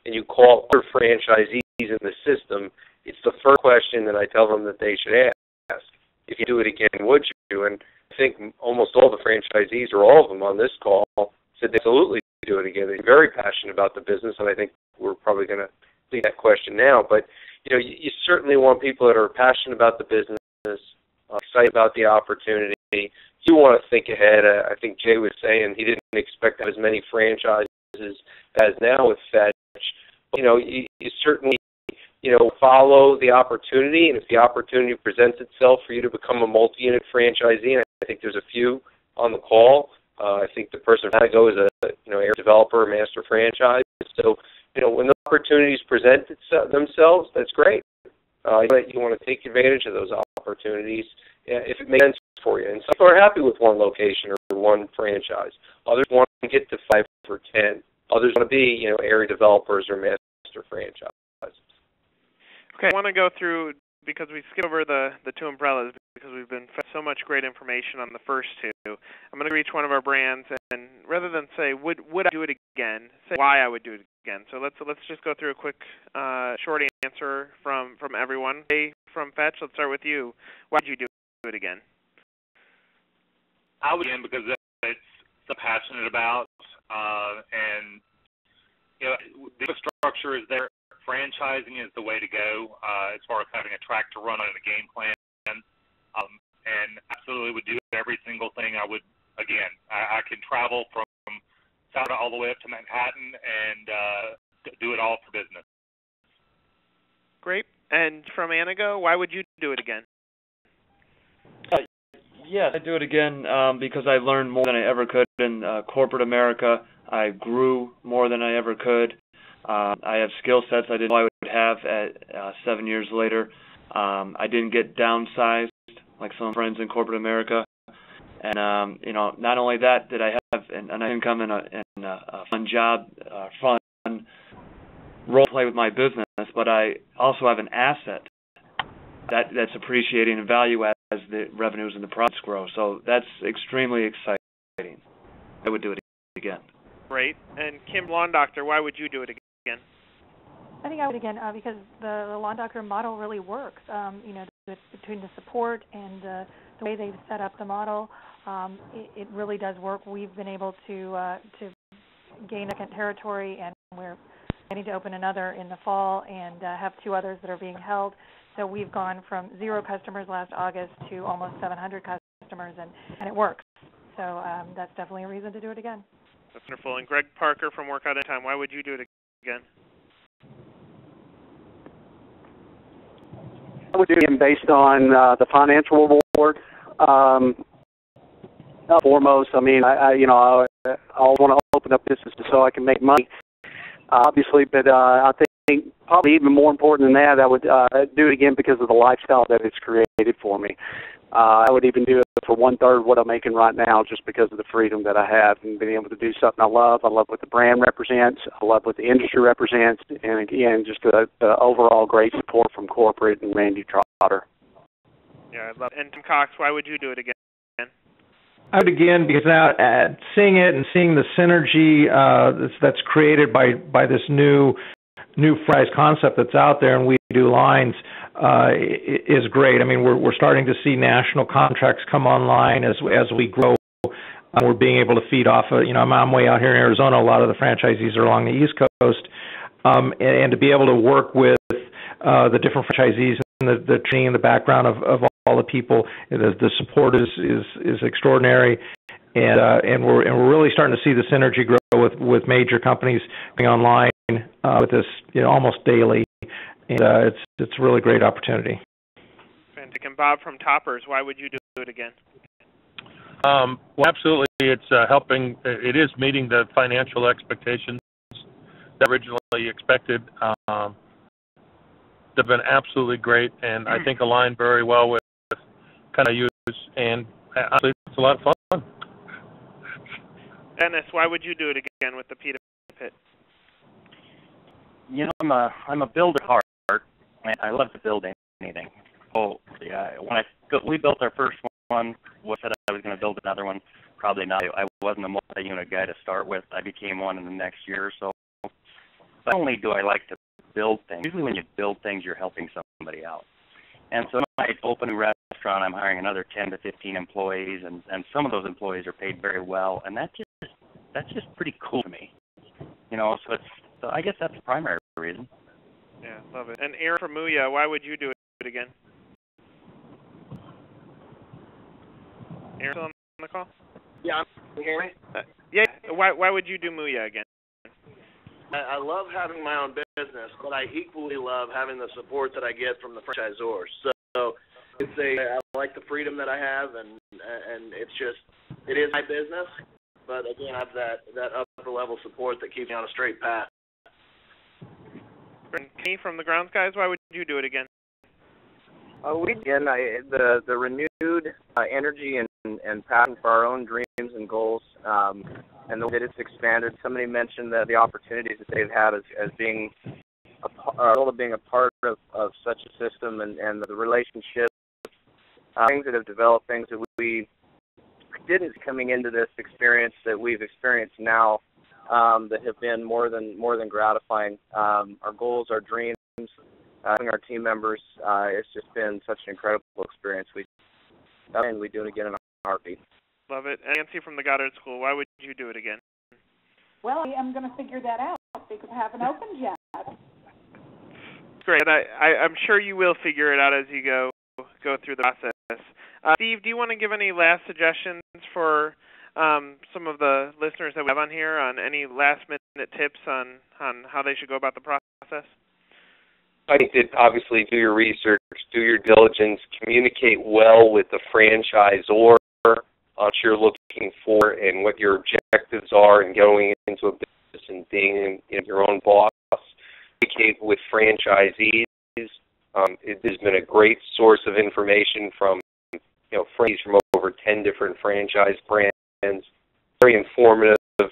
and you call other franchisees in the system, it's the first question that I tell them that they should ask. If you do it again, would you? And I think almost all the franchisees or all of them on this call said they absolutely do it again. They're very passionate about the business, and I think we're probably going to leave that question now. But you certainly want people that are passionate about the business, excited about the opportunity. You want to think ahead. I think Jay was saying he didn't expect to have as many franchises as now with Fetch. But, you certainly follow the opportunity, and if the opportunity presents itself for you to become a multi-unit franchisee, and I think there's a few on the call. I think the person had to go as a area developer, master franchise. So when the opportunities present themselves, that's great. You want to take advantage of those opportunities if it makes sense for you. And some people are happy with one location or one franchise. Others want to get to 5 or 10. Others want to be area developers or master franchises. Okay, I want to go through, because we skipped over the two umbrellas because we've been fed so much great information on the first two. I'm going to reach one of our brands, and rather than say would I do it again, say why I would do it again. So let's just go through a quick short answer from everyone. Hey, from Fetch, let's start with you. Why would you do it again? I would again because it's so passionate about, and the infrastructure is there. Franchising is the way to go as far as having a track to run on a game plan, and absolutely would do every single thing. I would again. I can travel from South all the way up to Manhattan and do it all for business. Great. And from Anago, why would you do it again? Yes, I'd do it again because I learned more than I ever could in corporate America. I grew more than I ever could. I have skill sets I didn't know I would have at 7 years later. I didn't get downsized like some friends in corporate America. And, not only that did I have an income and a fun job, fun role play with my business, but I also have an asset that's appreciating in value as the revenues and the profits grow. So that's extremely exciting. I would do it again. Great. And Kim, Lawn Doctor, why would you do it again? I think I would again because the Lawn Doctor model really works. Between the support and the way they've set up the model, it really does work. We've been able to gain a second territory, and we're planning to open another in the fall and have 2 others that are being held. So we've gone from 0 customers last August to almost 700 customers, and it works. So that's definitely a reason to do it again. That's wonderful. And Greg Parker from Workout Anytime, why would you do it again? I would do it based on the financial reward. Foremost, I mean, I want to open up businesses so I can make money, obviously, but I think probably even more important than that, I would do it again because of the lifestyle that it's created for me. I would even do it for 1/3 what I'm making right now just because of the freedom that I have and being able to do something I love. I love what the brand represents. I love what the industry represents. And, again, just the overall great support from corporate and Randy Trotter. Yeah, I love it. And Tim Cox, why would you do it again? I would again because now seeing it and seeing the synergy that's created by this new franchise concept that's out there, and we do lines is great. I mean, we're starting to see national contracts come online as we grow. We're being able to feed off of, I'm way out here in Arizona. A lot of the franchisees are along the East Coast, and to be able to work with the different franchisees and the training and the background of all the people, the support is extraordinary, and we're really starting to see the synergy grow with major companies coming online with this almost daily, and it's a really great opportunity. Fantastic. And Bob from Toppers, why would you do it again? Well, absolutely, it's helping. It is meeting the financial expectations that originally expected. They've been absolutely great, and I think align very well with kind of use, and honestly, it's a lot of fun. Dennis, why would you do it again with the Pita Pit? I'm a builder at heart. I love to build anything. Oh, yeah. We built our first one, said I was going to build another one. Probably not. I wasn't a multi-unit guy to start with. I became one in the next year or so. Not only do I like to build things, usually when you build things, you're helping somebody out. And so when I open a restaurant, I'm hiring another 10 to 15 employees, and some of those employees are paid very well, and that's just pretty cool to me. So I guess that's the primary reason. Yeah, love it. And Aaron from Muya, why would you do it again? Aaron still on the call? Yeah, can you hear me? Yeah. Why would you do Muya again? I love having my own business, but I equally love having the support that I get from the franchisors. So I like the freedom that I have, and it is my business, but again, I have that upper level support that keeps me on a straight path. And Kenny from the Grounds Guys, why would you do it again? The renewed energy and passion for our own dreams and goals, and the way that it's expanded. Somebody mentioned the opportunities that they've had as being being a part of such a system, and the relationships, things that have developed, things that we didn't coming into this experience that we've experienced now, that have been more than gratifying. Our goals, our dreams, having our team members, it's just been such an incredible experience. We do it again in a heartbeat. Love it. And Nancy from the Goddard School, why would you do it again? Well, I am going to figure that out because I haven't opened yet. Great. And I'm sure you will figure it out as you go through the process. Steve, do you want to give any last suggestions for some of the listeners that we have on here on any last-minute tips on how they should go about the process? I think that obviously do your research, do your diligence, communicate well with the franchisor on what you're looking for and what your objectives are, and going into a business and being your own boss. communicate with franchisees. It has been a great source of information from franchisees from over 10 different franchise brands. Very informative. If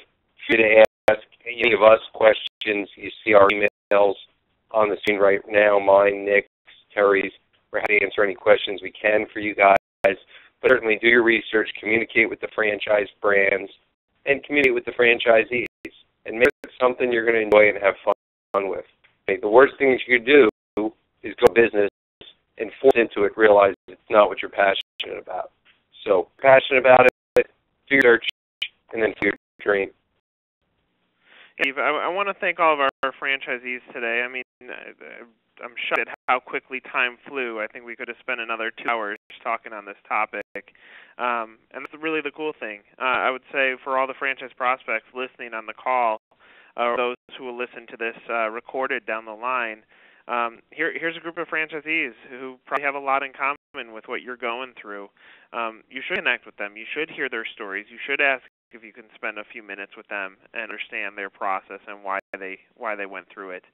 you're to ask any of us questions, you see our emails on the screen right now, mine, Nick's, Terry's. We're happy to answer any questions we can for you guys. But certainly do your research, communicate with the franchise brands, and communicate with the franchisees. And make it something you're going to enjoy and have fun with. The worst thing that you could do is go business and force into it, realize it's not what you're passionate about. So, passionate about it, do your research, and then do your dream. Steve, I want to thank all of our franchisees today. I mean, I'm shocked at how quickly time flew. I think we could have spent another 2 hours talking on this topic. And that's really the cool thing. I would say for all the franchise prospects listening on the call, or those who will listen to this recorded down the line, here's a group of franchisees who probably have a lot in common with what you're going through. You should connect with them. You should hear their stories. You should ask if you can spend a few minutes with them and understand their process and why they went through it.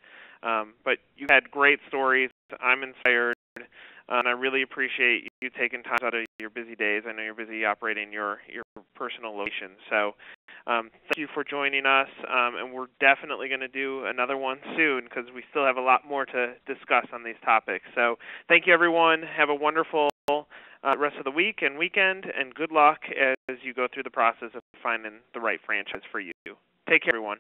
But you had great stories. I'm inspired, and I really appreciate you taking time out of your busy days. I know you're busy operating your personal location. So thank you for joining us, and we're definitely going to do another one soon because we still have a lot more to discuss on these topics. So thank you, everyone. Have a wonderful rest of the week and weekend, and good luck as you go through the process of finding the right franchise for you. Take care, everyone.